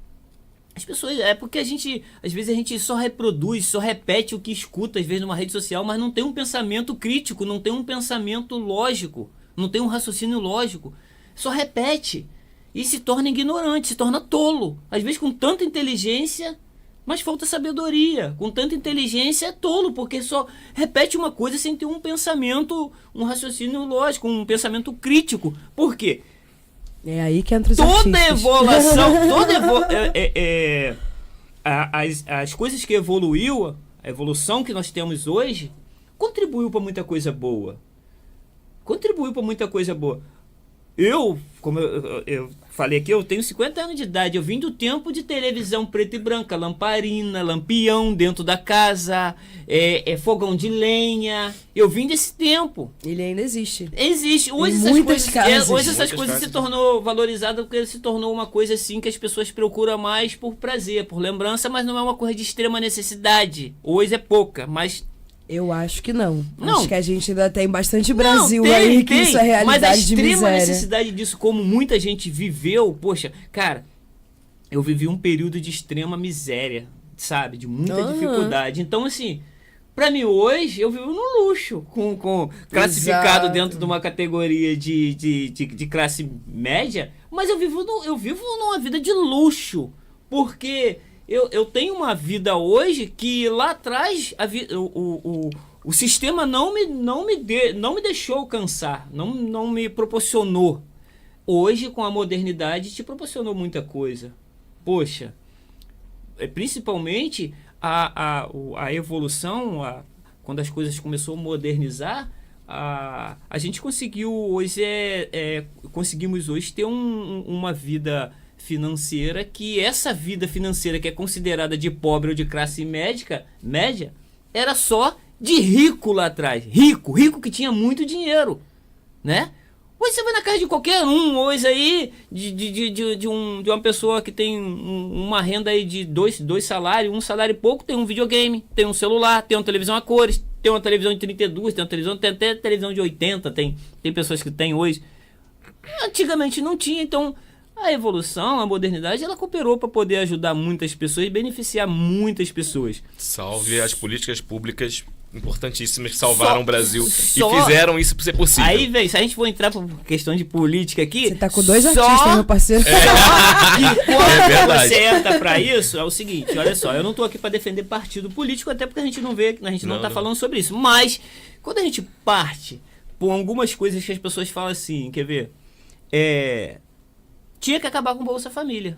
As pessoas, porque às vezes a gente só reproduz, só repete o que escuta, às vezes numa rede social, mas não tem um pensamento crítico, não tem um pensamento lógico, não tem um raciocínio lógico, só repete e se torna ignorante, se torna tolo. Às vezes com tanta inteligência, mas falta sabedoria. Com tanta inteligência é tolo, porque só repete uma coisa sem ter um pensamento, um raciocínio lógico, um pensamento crítico. Por quê? É aí que entra os Toda artistas. evolução, as coisas que evoluiu, a evolução que nós temos hoje, contribuiu para muita coisa boa. Contribuiu para muita coisa boa. Como eu falei aqui, eu tenho 50 anos de idade, eu vim do tempo de televisão preta e branca, lamparina, lampião dentro da casa, fogão de lenha. Eu vim desse tempo. Ele ainda existe. Existe. Hoje essas coisas se tornou valorizada porque se tornou uma coisa assim que as pessoas procuram mais por prazer, por lembrança, mas não é uma coisa de extrema necessidade. Hoje é pouca, mas eu acho que não. Não. Acho que a gente ainda tem bastante Brasil aí, que isso é realidade mas a de extrema miséria. necessidade disso, como muita gente viveu, poxa, cara, eu vivi um período de extrema miséria, sabe? De muita dificuldade. Então, assim, pra mim hoje, eu vivo no luxo, com classificado dentro de uma categoria de classe média, mas eu vivo numa vida de luxo, porque eu tenho uma vida hoje que lá atrás o sistema não me deixou alcançar, não me proporcionou. Hoje, com a modernidade, te proporcionou muita coisa. Poxa, principalmente a evolução, quando as coisas começaram a modernizar, a gente conseguiu hoje conseguimos hoje ter uma vida financeira, que essa vida financeira que é considerada de pobre ou de classe média era só de rico lá atrás, rico que tinha muito dinheiro, né? Hoje você vai na casa de qualquer um, hoje aí de uma pessoa que tem uma renda aí de dois salários, um salário e pouco, tem um videogame, tem um celular, tem uma televisão a cores, tem uma televisão de 32, tem até televisão de 80, tem pessoas que tem hoje. Antigamente não tinha. Então a evolução, a modernidade, ela cooperou para poder ajudar muitas pessoas e beneficiar muitas pessoas. Salve as políticas públicas importantíssimas que salvaram o Brasil e fizeram isso ser possível. Aí, velho, se a gente for entrar por questão de política aqui... Você tá com dois artistas, meu parceiro. Quando você entra pra isso, é o seguinte, olha só, eu não tô aqui para defender partido político, até porque a gente não tá falando sobre isso. Mas, quando a gente parte por algumas coisas que as pessoas falam assim, quer ver? Tinha que acabar com o Bolsa Família.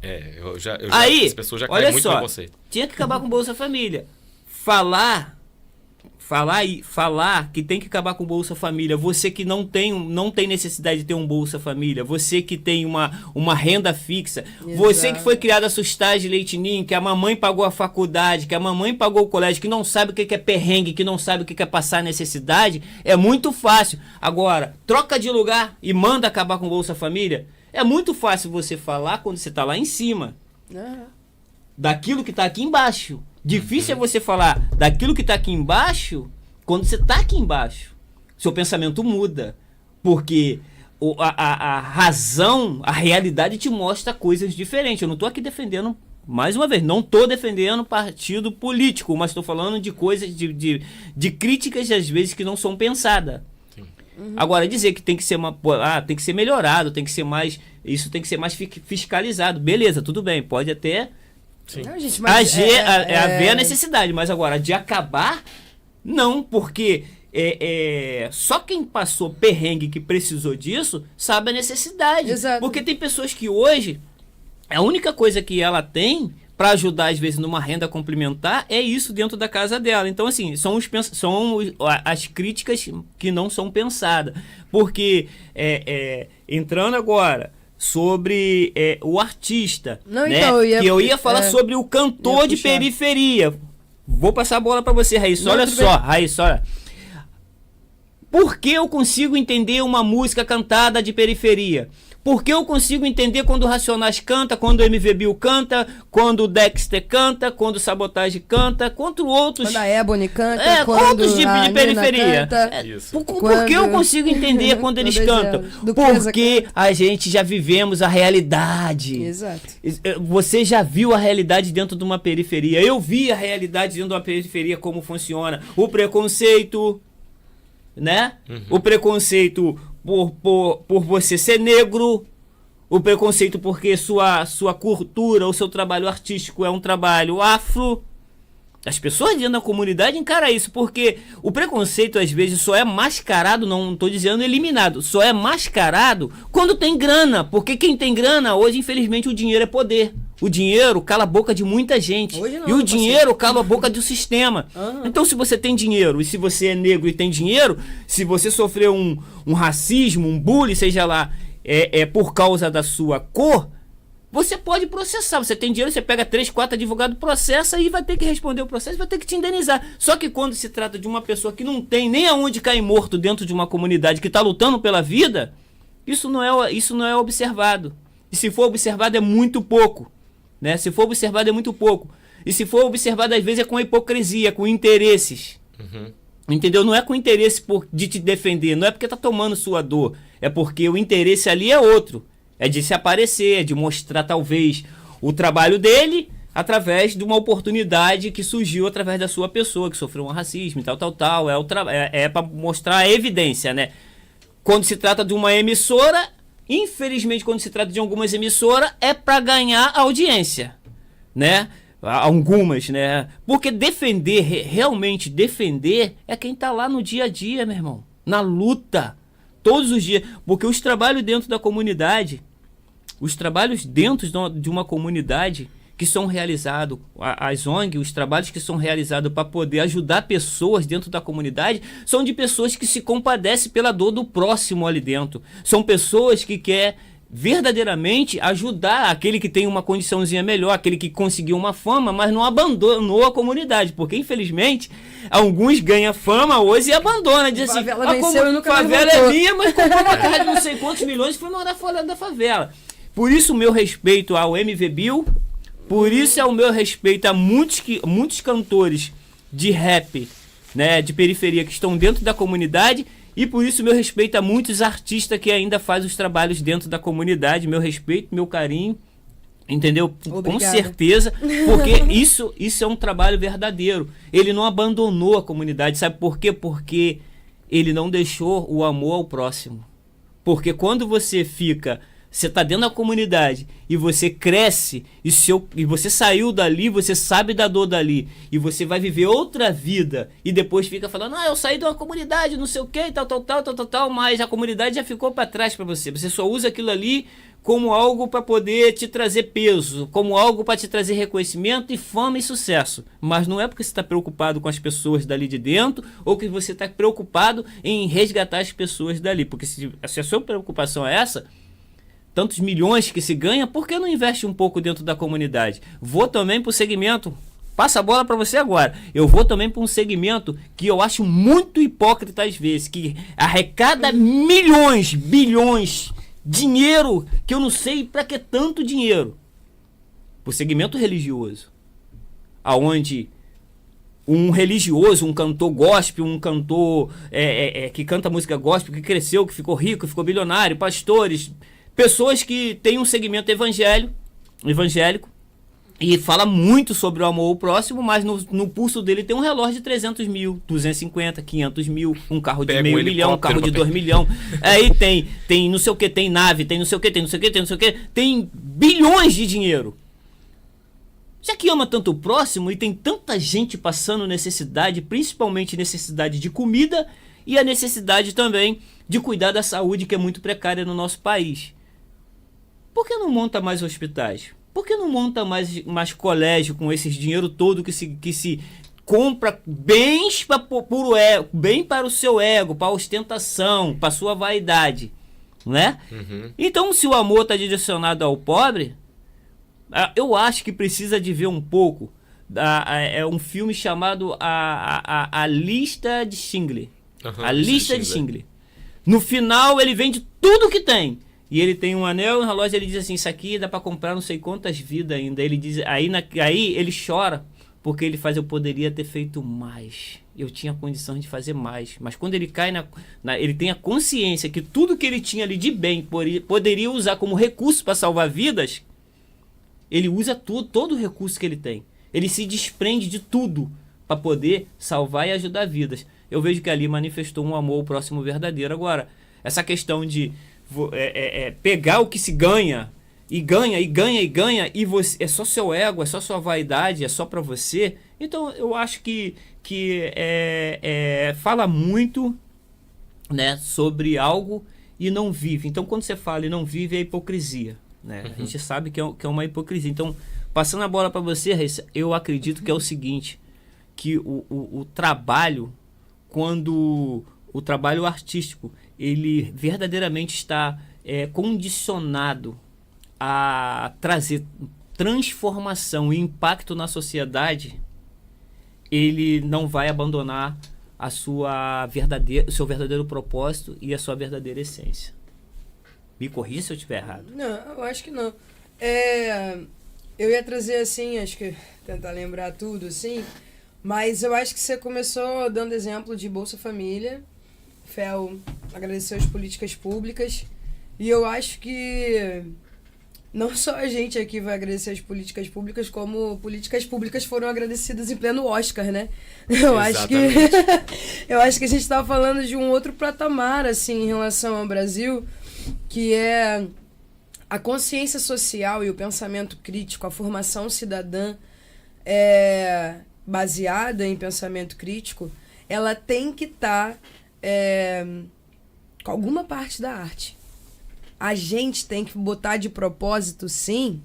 As pessoas já caem muito no conceito. Tinha que acabar com o Bolsa Família. Falar que tem que acabar com o Bolsa Família, você que não tem necessidade de ter um Bolsa Família, você que tem uma renda fixa, você que foi criado a sustagem de leite ninho, que a mamãe pagou a faculdade, que a mamãe pagou o colégio, que não sabe o que é perrengue, que não sabe o que é passar necessidade, é muito fácil. Agora, troca de lugar e manda acabar com o Bolsa Família. É muito fácil você falar quando você está lá em cima daquilo que está aqui embaixo. Difícil é você falar daquilo que está aqui embaixo quando você está aqui embaixo. Seu pensamento muda. Porque a razão, a realidade te mostra coisas diferentes. Eu não estou aqui defendendo, mais uma vez, não estou defendendo partido político, mas estou falando de coisas, de críticas, às vezes, que não são pensadas. Agora, dizer que tem que ser tem que ser melhorado, isso tem que ser mais fiscalizado. Beleza, tudo bem, pode até haver a necessidade, mas agora, de acabar, não, porque só quem passou perrengue, que precisou disso, sabe a necessidade. Exato. Porque tem pessoas que hoje, a única coisa que ela tem para ajudar, às vezes, numa renda complementar, é isso dentro da casa dela. Então, assim, são as críticas que não são pensadas. Porque, entrando agora sobre o artista, Não, né? então, eu ia falar sobre o cantor de periferia. Vou passar a bola para você, Raíssa. Olha só, Raíssa, olha. Por que eu consigo entender uma música cantada de periferia? Porque eu consigo entender quando o Racionais canta, quando o MV Bill canta, quando o Dexter canta, quando o Sabotage canta, quando outros... Quando a Ebony canta, outros de periferia. Por que eu consigo entender quando eles cantam? Porque a gente já vivemos a realidade. Exato. Você já viu a realidade dentro de uma periferia. Eu vi a realidade dentro de uma periferia, como funciona. O preconceito, né? O preconceito... Por você ser negro, o preconceito porque sua cultura, o seu trabalho artístico é um trabalho afro. As pessoas dentro da comunidade encaram isso, porque o preconceito às vezes só é mascarado, não estou dizendo eliminado, só é mascarado quando tem grana, porque quem tem grana, hoje infelizmente o dinheiro é poder. O dinheiro cala a boca de muita gente. Não, e o dinheiro cala a boca do sistema. Então, se você tem dinheiro, e se você é negro e tem dinheiro, se você sofreu um racismo, um bullying, seja lá, por causa da sua cor, você pode processar. Você tem dinheiro, você pega 3, 4 advogados, processa e vai ter que responder o processo, vai ter que te indenizar. Só que quando se trata de uma pessoa que não tem nem aonde cair morto dentro de uma comunidade que está lutando pela vida, isso não é observado. E se for observado é muito pouco. Né? Se for observado é muito pouco. E se for observado às vezes é com hipocrisia, com interesses. Entendeu? Não é com interesse de te defender, não é porque tá tomando sua dor, é porque o interesse ali é outro. É de se aparecer, é de mostrar talvez o trabalho dele através de uma oportunidade que surgiu através da sua pessoa, que sofreu um racismo e tal. É para mostrar a evidência, né? Quando se trata de uma emissora, infelizmente, quando se trata de algumas emissoras, é para ganhar audiência, né? Algumas, né? Porque realmente defender, é quem tá lá no dia a dia, meu irmão. Na luta, todos os dias. Porque os trabalhos dentro da comunidade, os trabalhos dentro de uma comunidade que são realizados, as ONG, os trabalhos que são realizados para poder ajudar pessoas dentro da comunidade, são de pessoas que se compadecem pela dor do próximo ali dentro. São pessoas que querem verdadeiramente ajudar aquele que tem uma condiçãozinha melhor, aquele que conseguiu uma fama, mas não abandonou a comunidade, porque infelizmente alguns ganham fama hoje e abandonam, diz assim, a favela é minha, mas comprou uma casa de não sei quantos milhões e foi morar fora da favela. Por isso o meu respeito ao MV Bill, por isso é o meu respeito a muitos cantores de rap, né, de periferia que estão dentro da comunidade, e por isso meu respeito a muitos artistas que ainda fazem os trabalhos dentro da comunidade, meu respeito, meu carinho, entendeu? Obrigada. Com certeza, porque isso é um trabalho verdadeiro. Ele não abandonou a comunidade, sabe por quê? Porque ele não deixou o amor ao próximo. Porque quando você está dentro da comunidade e você cresce e você saiu dali, você sabe da dor dali e você vai viver outra vida e depois fica falando, eu saí de uma comunidade, não sei o que, tal, mas a comunidade já ficou para trás para você. Você só usa aquilo ali como algo para poder te trazer peso, como algo para te trazer reconhecimento e fama e sucesso. Mas não é porque você está preocupado com as pessoas dali de dentro ou que você está preocupado em resgatar as pessoas dali. Porque se a sua preocupação é essa, tantos milhões que se ganha, por que não investe um pouco dentro da comunidade? Vou também para o segmento, passa a bola para você agora, eu vou também para um segmento que eu acho muito hipócrita às vezes, que arrecada milhões, bilhões, dinheiro, que eu não sei para que tanto dinheiro. O segmento religioso, aonde um religioso, um cantor gospel, um cantor que canta música gospel, que cresceu, que ficou rico, que ficou bilionário, pastores, pessoas que têm um segmento evangélico e fala muito sobre o amor ao próximo, mas no pulso dele tem um relógio de 300 mil, 250, 500 mil, um carro de meio milhão, um carro de 2 milhões. Aí tem não sei o que, tem nave, tem não sei o que, tem não sei o que, tem não sei o que, tem bilhões de dinheiro. Já que ama tanto o próximo e tem tanta gente passando necessidade, principalmente necessidade de comida e a necessidade também de cuidar da saúde, que é muito precária no nosso país. Por que não monta mais hospitais? Por que não monta mais colégio com esse dinheiro todo que se compra bens bem para o seu ego, para a ostentação, para a sua vaidade, né? Então, se o amor está direcionado ao pobre, eu acho que precisa de ver um pouco. É um filme chamado A Lista de Schindler. A Lista de Schindler. No final, ele vende tudo que tem. E ele tem um anel, um relógio, ele diz assim, isso aqui dá para comprar não sei quantas vidas ainda. Ele diz, aí ele chora, porque ele faz, eu poderia ter feito mais. Eu tinha condição de fazer mais. Mas quando ele cai ele tem a consciência que tudo que ele tinha ali de bem poderia usar como recurso para salvar vidas, ele usa todo o recurso que ele tem. Ele se desprende de tudo para poder salvar e ajudar vidas. Eu vejo que ali manifestou um amor ao próximo verdadeiro. Agora, essa questão de pegar o que se ganha e ganha, e você, é só seu ego, é só sua vaidade, é só para você. Então, eu acho que fala muito, né, sobre algo e não vive. Então, quando você fala e não vive, é hipocrisia. Né? A gente sabe que é uma hipocrisia. Então, passando a bola para você, Raíssa, eu acredito que é o seguinte, que o trabalho, quando o trabalho artístico, ele verdadeiramente está condicionado a trazer transformação e impacto na sociedade, ele não vai abandonar o seu verdadeiro propósito e a sua verdadeira essência. Me corrija se eu estiver errado. Não, eu acho que não. Eu ia trazer assim, acho que tentar lembrar tudo, assim, mas eu acho que você começou dando exemplo de Bolsa Família, Fel agradeceu as políticas públicas, e eu acho que não só a gente aqui vai agradecer as políticas públicas, como políticas públicas foram agradecidas em pleno Oscar, né? Eu acho que a gente estava falando de um outro patamar, assim, em relação ao Brasil, que é a consciência social e o pensamento crítico, a formação cidadã baseada em pensamento crítico, ela tem que estar com alguma parte da arte. A gente tem que botar de propósito, sim,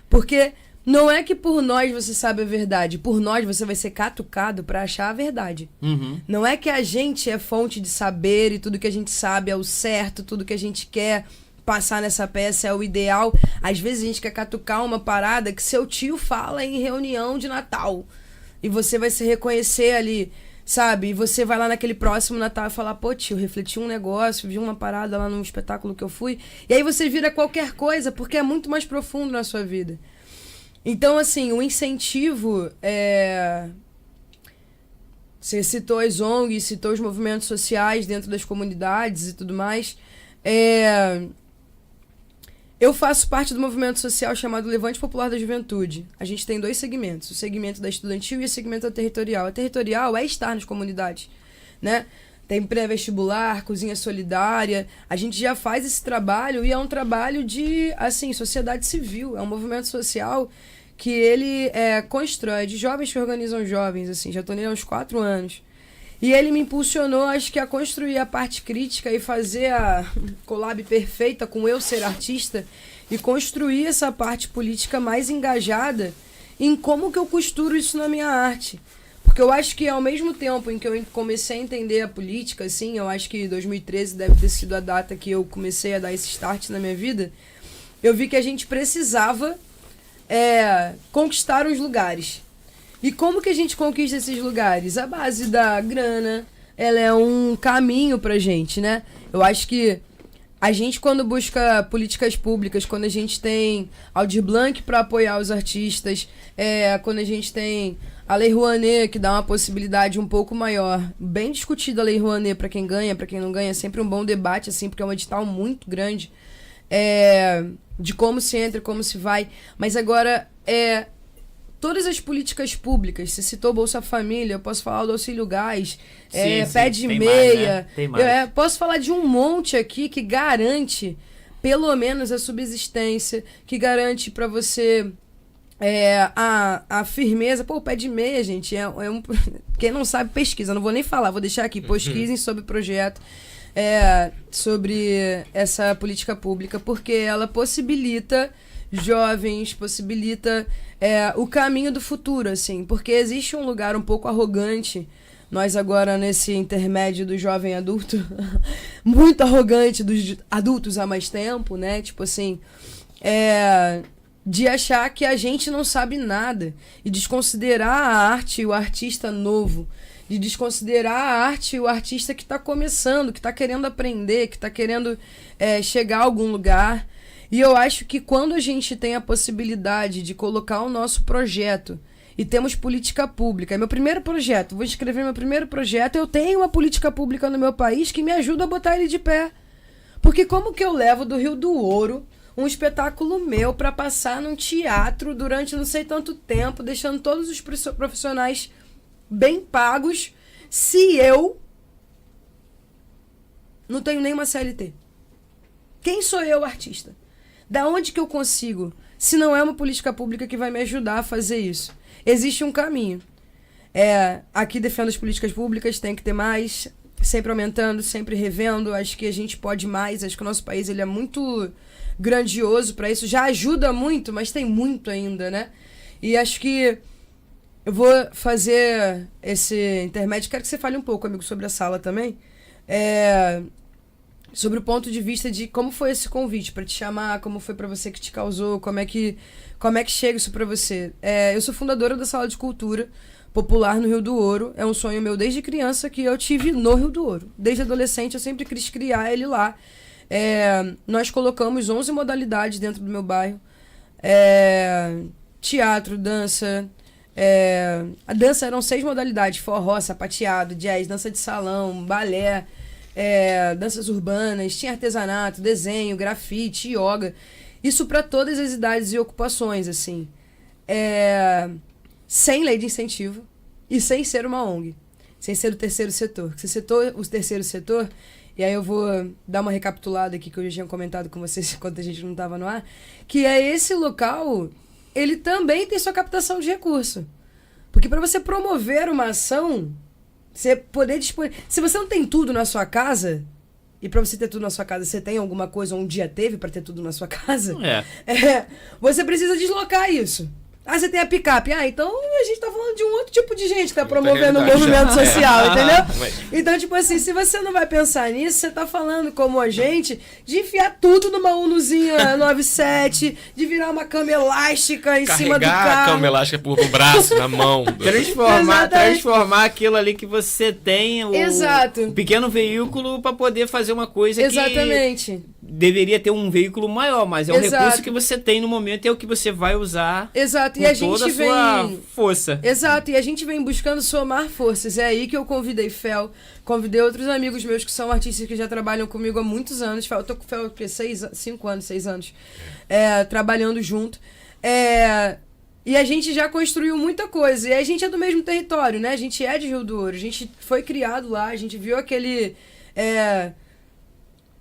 porque não é que por nós você sabe a verdade, por nós você vai ser catucado para achar a verdade. Não é que a gente é fonte de saber e tudo que a gente sabe é o certo, tudo que a gente quer passar nessa peça é o ideal. Às vezes a gente quer catucar uma parada que seu tio fala em reunião de Natal. E você vai se reconhecer ali, sabe? E você vai lá naquele próximo Natal e falar, pô, tio, refleti um negócio, vi uma parada lá num espetáculo que eu fui. E aí você vira qualquer coisa, porque é muito mais profundo na sua vida. Então, assim, o incentivo Você citou as ONGs, citou os movimentos sociais dentro das comunidades e tudo mais. Eu faço parte do movimento social chamado Levante Popular da Juventude. A gente tem 2 segmentos, o segmento da estudantil e o segmento da territorial. A territorial é estar nas comunidades, né? Tem pré-vestibular, cozinha solidária. A gente já faz esse trabalho e é um trabalho de, assim, sociedade civil. É um movimento social que ele constrói de jovens que organizam jovens, assim. Já estou nele há uns 4 anos. E ele me impulsionou, acho que, a construir a parte crítica e fazer a collab perfeita com eu ser artista e construir essa parte política mais engajada em como que eu costuro isso na minha arte. Porque eu acho que ao mesmo tempo em que eu comecei a entender a política, assim, eu acho que 2013 deve ter sido a data que eu comecei a dar esse start na minha vida, eu vi que a gente precisava conquistar os lugares. E como que a gente conquista esses lugares? A base da grana, ela é um caminho pra gente, né? Eu acho que a gente, quando busca políticas públicas, quando a gente tem Aldir Blanc para apoiar os artistas, quando a gente tem a Lei Rouanet, que dá uma possibilidade um pouco maior, bem discutida a Lei Rouanet, para quem ganha, para quem não ganha, é sempre um bom debate, assim, porque é um edital muito grande, de como se entra, como se vai. Mas agora, todas as políticas públicas, você citou Bolsa Família, eu posso falar do Auxílio Gás, pé de meia, mais, né? Posso falar de um monte aqui que garante, pelo menos, a subsistência, que garante para você a firmeza. Pô, o pé de meia, gente, quem não sabe, pesquisa, não vou nem falar, vou deixar aqui, pesquisem sobre o projeto, sobre essa política pública, porque ela possibilita jovens, possibilita o caminho do futuro, assim, porque existe um lugar um pouco arrogante, nós agora nesse intermédio do jovem adulto, muito arrogante dos adultos há mais tempo, né, tipo assim, de achar que a gente não sabe nada e desconsiderar a arte e o artista novo, de desconsiderar a arte e o artista que está começando, que está querendo aprender, que está querendo chegar a algum lugar. E eu acho que quando a gente tem a possibilidade de colocar o nosso projeto e temos política pública, é meu primeiro projeto, vou escrever meu primeiro projeto, eu tenho uma política pública no meu país que me ajuda a botar ele de pé. Porque como que eu levo do Rio do Ouro um espetáculo meu para passar num teatro durante não sei tanto tempo, deixando todos os profissionais bem pagos, se eu não tenho nenhuma CLT? Quem sou eu, artista? Da onde que eu consigo? Se não é uma política pública que vai me ajudar a fazer isso. Existe um caminho. Aqui defendo as políticas públicas, tem que ter mais, sempre aumentando, sempre revendo. Acho que a gente pode mais, acho que o nosso país ele é muito grandioso para isso. Já ajuda muito, mas tem muito ainda, né? E acho que eu vou fazer esse intermédio. Quero que você fale um pouco, amigo, sobre a sala também. Sobre o ponto de vista de como foi esse convite para te chamar, como foi para você que te causou, como é que chega isso para você. Eu sou fundadora da Sala de Cultura Popular no Rio do Ouro. É um sonho meu desde criança que eu tive no Rio do Ouro. Desde adolescente eu sempre quis criar ele lá. Nós colocamos 11 modalidades dentro do meu bairro. Teatro, dança. A dança eram 6 modalidades: forró, sapateado, jazz, dança de salão, balé, danças urbanas, tinha artesanato, desenho, grafite, yoga. Isso para todas as idades e ocupações, assim. Sem lei de incentivo e sem ser uma ONG. Sem ser o terceiro setor. Você citou o terceiro setor, e aí eu vou dar uma recapitulada aqui que eu já tinha comentado com vocês enquanto a gente não estava no ar, que esse local, ele também tem sua captação de recurso. Porque para você promover uma ação, você poder dispor... Se você não tem tudo na sua casa, e para você ter tudo na sua casa, você tem alguma coisa, ou um dia teve para ter tudo na sua casa, você precisa deslocar isso. Você tem a picape. Então a gente tá falando de um outro tipo de gente que tá promovendo o movimento social, entendeu? Então, tipo assim, se você não vai pensar nisso, você tá falando como a gente de enfiar tudo numa Unozinha 97, de virar uma cama elástica em cima do carro. Carregar a cama elástica por um braço, na mão. Transformar aquilo ali que você tem, o pequeno veículo, para poder fazer uma coisa que deveria ter um veículo maior, mas é o recurso que você tem no momento, é o que você vai usar. Exato. Com toda a sua força. Exato, e a gente vem buscando somar forças. É aí que eu convidei Fel, convidei outros amigos meus que são artistas que já trabalham comigo há muitos anos. Eu tô com o Fel há 6 anos, trabalhando junto. E a gente já construiu muita coisa. E a gente é do mesmo território, né? A gente é de Rio do Ouro, a gente foi criado lá, a gente viu aquele...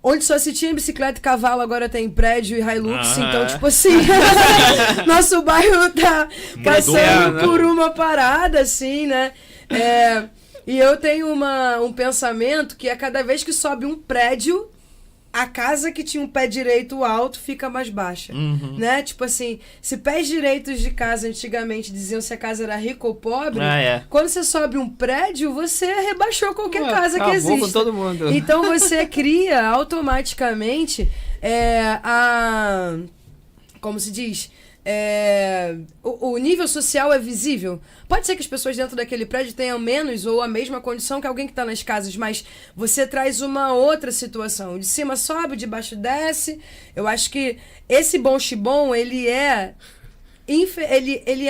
Onde só se tinha bicicleta e cavalo, agora tem prédio e Hilux. Então, tipo assim, nosso bairro tá passando por uma parada, assim, né? E eu tenho um pensamento que cada vez que sobe um prédio, a casa que tinha um pé direito alto fica mais baixa, né? Tipo assim, se pés direitos de casa antigamente diziam se a casa era rica ou pobre, quando você sobe um prédio, você rebaixou qualquer casa que existe. Com todo mundo. Então você cria automaticamente como se diz? O nível social é visível. Pode ser que as pessoas dentro daquele prédio tenham menos ou a mesma condição que alguém que está nas casas, mas você traz uma outra situação. De cima sobe, de baixo desce. Eu acho que esse bom xibom, ele é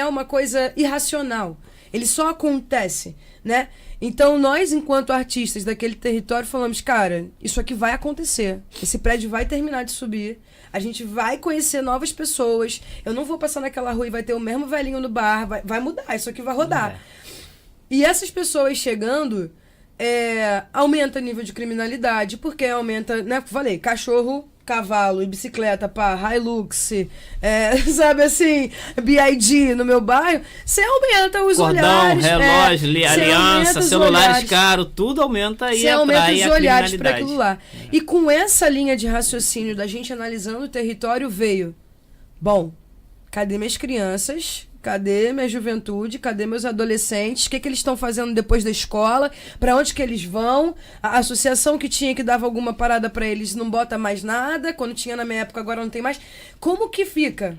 uma coisa irracional. Ele só acontece, né? Então nós, enquanto artistas daquele território, falamos, cara, isso aqui vai acontecer. Esse prédio vai terminar de subir. A gente vai conhecer novas pessoas. Eu não vou passar naquela rua e vai ter o mesmo velhinho no bar. Vai mudar, isso aqui vai rodar. E essas pessoas chegando, aumenta o nível de criminalidade, porque aumenta, né? Falei, cachorro, cavalo e bicicleta para Hilux, sabe assim, BID no meu bairro, você aumenta os olhares. Relógio, aliança, celulares caros, tudo aumenta e atrai os olhares para aquilo lá. E com essa linha de raciocínio da gente analisando o território veio, bom, cadê minhas crianças? Cadê minha juventude? Cadê meus adolescentes? O que eles estão fazendo depois da escola? Para onde que eles vão? A associação que tinha que dava alguma parada para eles não bota mais nada. Quando tinha na minha época, agora não tem mais. Como que fica?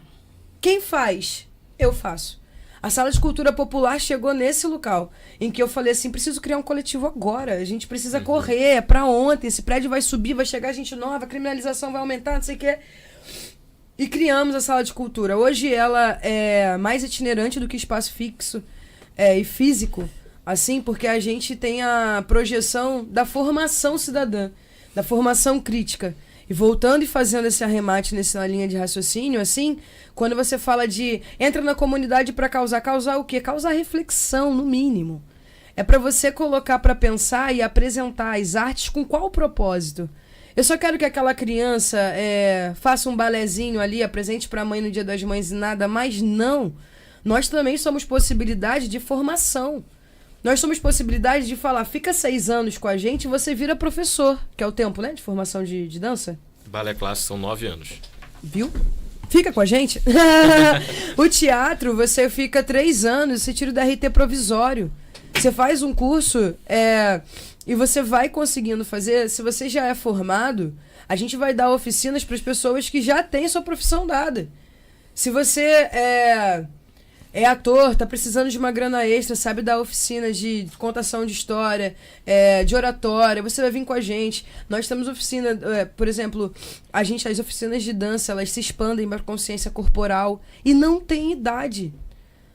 Quem faz? Eu faço. A Sala de Cultura Popular chegou nesse local em que eu falei assim, preciso criar um coletivo agora. A gente precisa correr, é pra ontem. Esse prédio vai subir, vai chegar gente nova, a criminalização vai aumentar, não sei o quê. E criamos a Sala de Cultura. Hoje ela é mais itinerante do que espaço fixo e físico, assim, porque a gente tem a projeção da formação cidadã, da formação crítica. E voltando e fazendo esse arremate nessa linha de raciocínio, assim, quando você fala de entra na comunidade para causar o quê? Causar reflexão, no mínimo. É para você colocar para pensar e apresentar as artes com qual propósito? Eu só quero que aquela criança faça um balezinho ali, apresente para a mãe no Dia das Mães e nada mais. Não. Nós também somos possibilidade de formação. Nós somos possibilidade de falar, fica 6 anos com a gente e você vira professor, que é o tempo, né, de formação de dança. Balé clássico são 9 anos. Viu? Fica com a gente. O teatro, você fica 3 anos, você tira o DRT provisório. Você faz um curso... E você vai conseguindo fazer, se você já é formado, a gente vai dar oficinas para as pessoas que já têm sua profissão dada. Se você é ator, tá precisando de uma grana extra, sabe dar oficina de contação de história, de oratória, você vai vir com a gente. Nós temos oficina, por exemplo, as oficinas de dança, elas se expandem para a consciência corporal e não tem idade.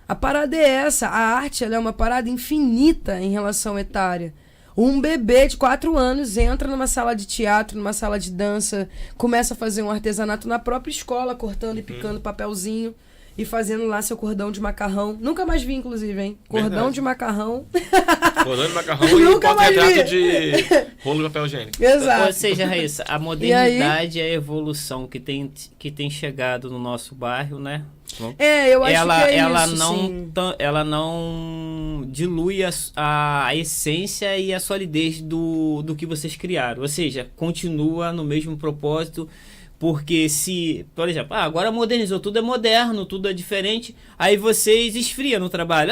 A parada é essa, a arte ela é uma parada infinita em relação etária. Um bebê de 4 anos entra numa sala de teatro, numa sala de dança, começa a fazer um artesanato na própria escola, cortando e picando papelzinho e fazendo lá seu cordão de macarrão. Nunca mais vi, inclusive, hein? Cordão Verdade. de macarrão. Cordão de macarrão e porta-retrato de rolo de papel higiênico. Exato. Ou seja, Raíssa, a modernidade é a evolução que tem chegado no nosso bairro, né? Eu acho que é ela isso, não sim. ela não dilui a essência e a solidez do que vocês criaram. Ou seja, continua no mesmo propósito. Porque se, por exemplo, agora modernizou, tudo é moderno, tudo é diferente, aí vocês esfriam no trabalho.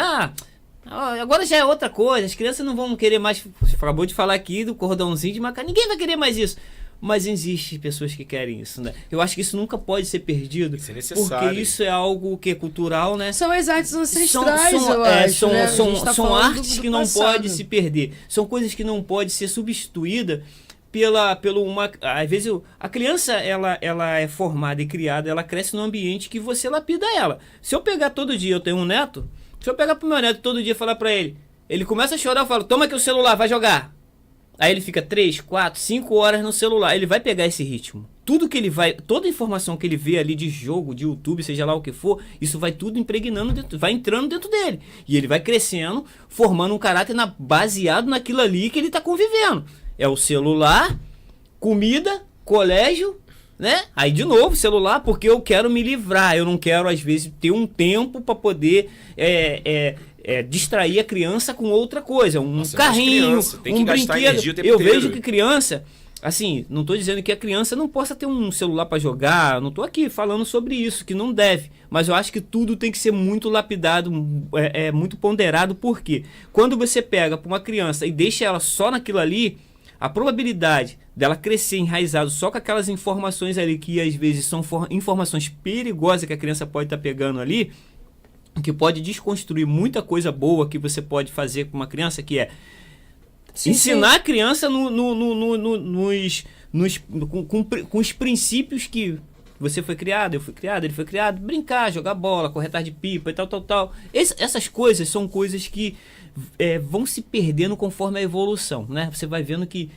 Agora já é outra coisa, as crianças não vão querer mais. Você acabou de falar aqui do cordãozinho de macarrão, ninguém vai querer mais isso. Mas existem pessoas que querem isso, né? Eu acho que isso nunca pode ser perdido. Isso é necessário. Porque isso é algo que é cultural, né? São as artes ancestrais, eu acho, né? São artes que não podem se perder. São coisas que não podem ser substituídas às vezes a criança ela é formada e criada, ela cresce num ambiente que você lapida ela. Se eu pegar todo dia, eu tenho um neto, se eu pegar pro meu neto todo dia e falar pra ele começa a chorar, eu falo, toma aqui o celular, vai jogar. Aí ele fica 3, 4, 5 horas no celular, ele vai pegar esse ritmo. Toda informação que ele vê ali de jogo, de YouTube, seja lá o que for, isso vai tudo impregnando, vai entrando dentro dele. E ele vai crescendo, formando um caráter baseado naquilo ali que ele tá convivendo. É o celular, comida, colégio, né? Aí de novo celular, porque eu quero me livrar. Eu não quero, às vezes, ter um tempo para poder distrair a criança com outra coisa. Carrinho, um brinquedo. Eu vejo que criança... Assim, não estou dizendo que a criança não possa ter um celular para jogar, não estou aqui falando sobre isso, que não deve. Mas eu acho que tudo tem que ser muito lapidado, muito ponderado, porque quando você pega para uma criança e deixa ela só naquilo ali, a probabilidade dela crescer enraizado só com aquelas informações ali, que às vezes são informações perigosas que a criança pode estar pegando ali, que pode desconstruir muita coisa boa que você pode fazer com uma criança, que é ensinar a criança com os princípios que você foi criado, eu fui criado, ele foi criado, brincar, jogar bola, correr atrás de pipa e tal. Essas coisas são coisas que vão se perdendo conforme a evolução, né? Você vai vendo que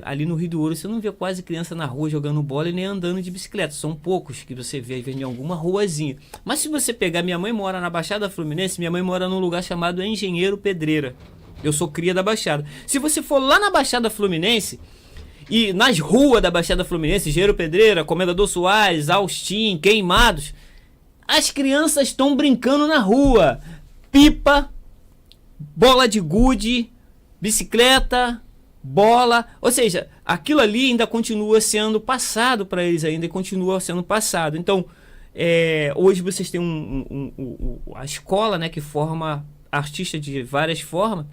ali no Rio do Ouro você não vê quase criança na rua jogando bola e nem andando de bicicleta. São poucos que você vê em alguma ruazinha. Mas se você pegar, minha mãe mora na Baixada Fluminense, minha mãe mora num lugar chamado Engenheiro Pedreira. Eu sou cria da Baixada. Se você for lá na Baixada Fluminense, e nas ruas da Baixada Fluminense, Engenheiro Pedreira, Comendador Soares, Austin, Queimados, as crianças estão brincando na rua. Pipa, bola de gude, bicicleta, bola. Ou seja, aquilo ali ainda continua sendo passado para eles ainda, continua sendo passado. Então, hoje vocês têm a escola, né, que forma artistas de várias formas.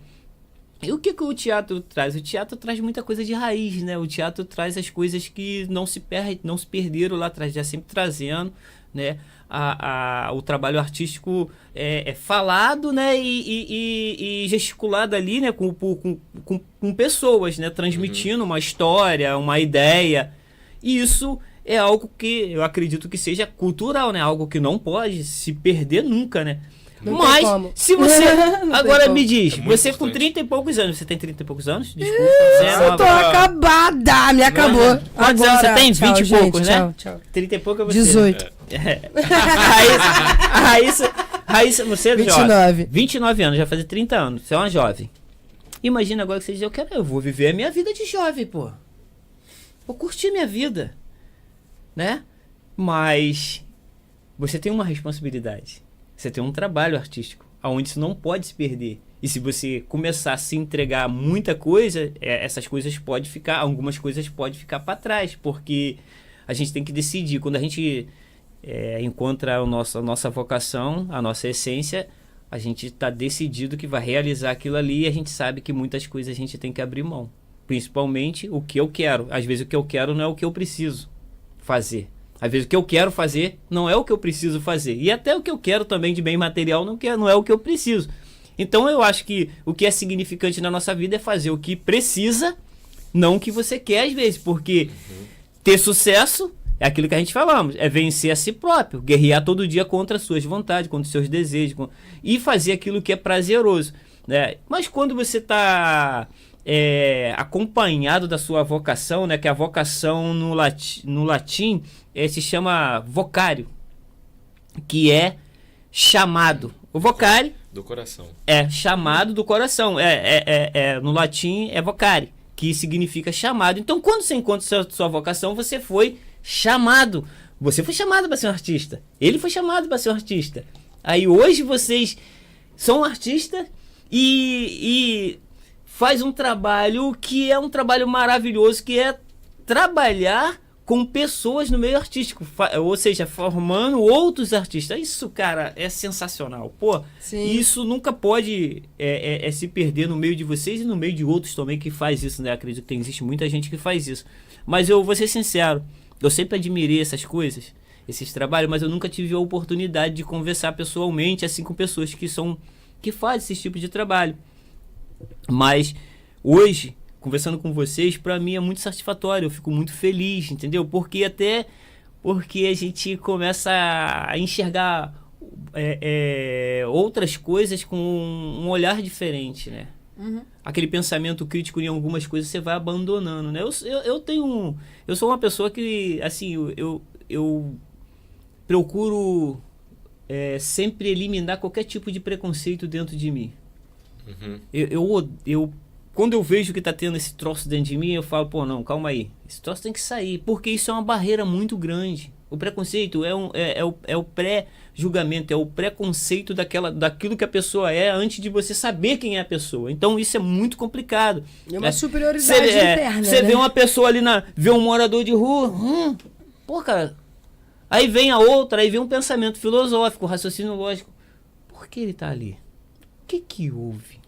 E o que o teatro traz? O teatro traz muita coisa de raiz, né? O teatro traz as coisas que não se perderam lá atrás, já sempre trazendo, né? O trabalho artístico é falado, né? E gesticulado ali, né? Com pessoas, né? Transmitindo uma história, uma ideia. E isso é algo que eu acredito que seja cultural, né? Algo que não pode se perder nunca, né? Não Mas, se você... Agora me diz, você importante. com 30 e poucos anos, você tem 30 e poucos anos? Desculpa. Eu tô acabada, me acabou. Quantos anos você tem? Tchau, 20 e gente, poucos, né? tchau, tchau. 30 e pouco é você. 18. Raíssa, você é 29. jovem. 29 anos, já fazer 30 anos. Você é uma jovem. Imagina agora que você diz, eu vou viver a minha vida de jovem, pô. Vou curtir minha vida. Né? Mas você tem uma responsabilidade. Você tem um trabalho artístico, onde isso não pode se perder. E se você começar a se entregar a muita coisa, essas coisas podem ficar, algumas coisas podem ficar para trás, porque a gente tem que decidir. Quando a gente encontra a nossa vocação, a nossa essência, a gente está decidido que vai realizar aquilo ali, e a gente sabe que muitas coisas a gente tem que abrir mão. Principalmente o que eu quero. Às vezes o que eu quero não é o que eu preciso fazer. Às vezes o que eu quero fazer não é o que eu preciso fazer. E até o que eu quero também de bem material não é o que eu preciso. Então eu acho que o que é significante na nossa vida é fazer o que precisa, não o que você quer às vezes. Porque ter sucesso é aquilo que a gente falamos, é vencer a si próprio, guerrear todo dia contra as suas vontades, contra os seus desejos, e fazer aquilo que é prazeroso. Né? Mas quando você está acompanhado da sua vocação, né, que a vocação no latim se chama vocário, que é chamado. O vocário do coração. É chamado do coração. No latim é vocare, que significa chamado. Então, quando você encontra sua vocação, você foi chamado. Você foi chamado para ser um artista. Ele foi chamado para ser um artista. Aí hoje vocês são artistas e faz um trabalho que é um trabalho maravilhoso, que é trabalhar com pessoas no meio artístico, ou seja, formando outros artistas. Isso, cara, é sensacional. Pô, Sim. Isso nunca pode se perder no meio de vocês e no meio de outros também que faz isso, né? Acredito que existe muita gente que faz isso. Mas eu vou ser sincero, eu sempre admirei essas coisas, esses trabalhos, mas eu nunca tive a oportunidade de conversar pessoalmente assim com pessoas que fazem esse tipo de trabalho. Mas hoje, conversando com vocês, para mim é muito satisfatório, eu fico muito feliz, entendeu? Porque a gente começa a enxergar outras coisas com um olhar diferente, né? Uhum. Aquele pensamento crítico em algumas coisas você vai abandonando, né? Eu sou uma pessoa que, assim, eu procuro sempre eliminar qualquer tipo de preconceito dentro de mim. Uhum. Quando eu vejo que tá tendo esse troço dentro de mim, eu falo, pô, não, calma aí. Esse troço tem que sair, porque isso é uma barreira muito grande. O preconceito é o pré-julgamento, é o preconceito daquilo que a pessoa é antes de você saber quem é a pessoa. Então isso é muito complicado. É uma superioridade interna, Você né? vê uma pessoa ali, vê um morador de rua, pô, cara. Aí vem a outra, aí vem um pensamento filosófico, raciocínio lógico. Por que ele tá ali? O que houve?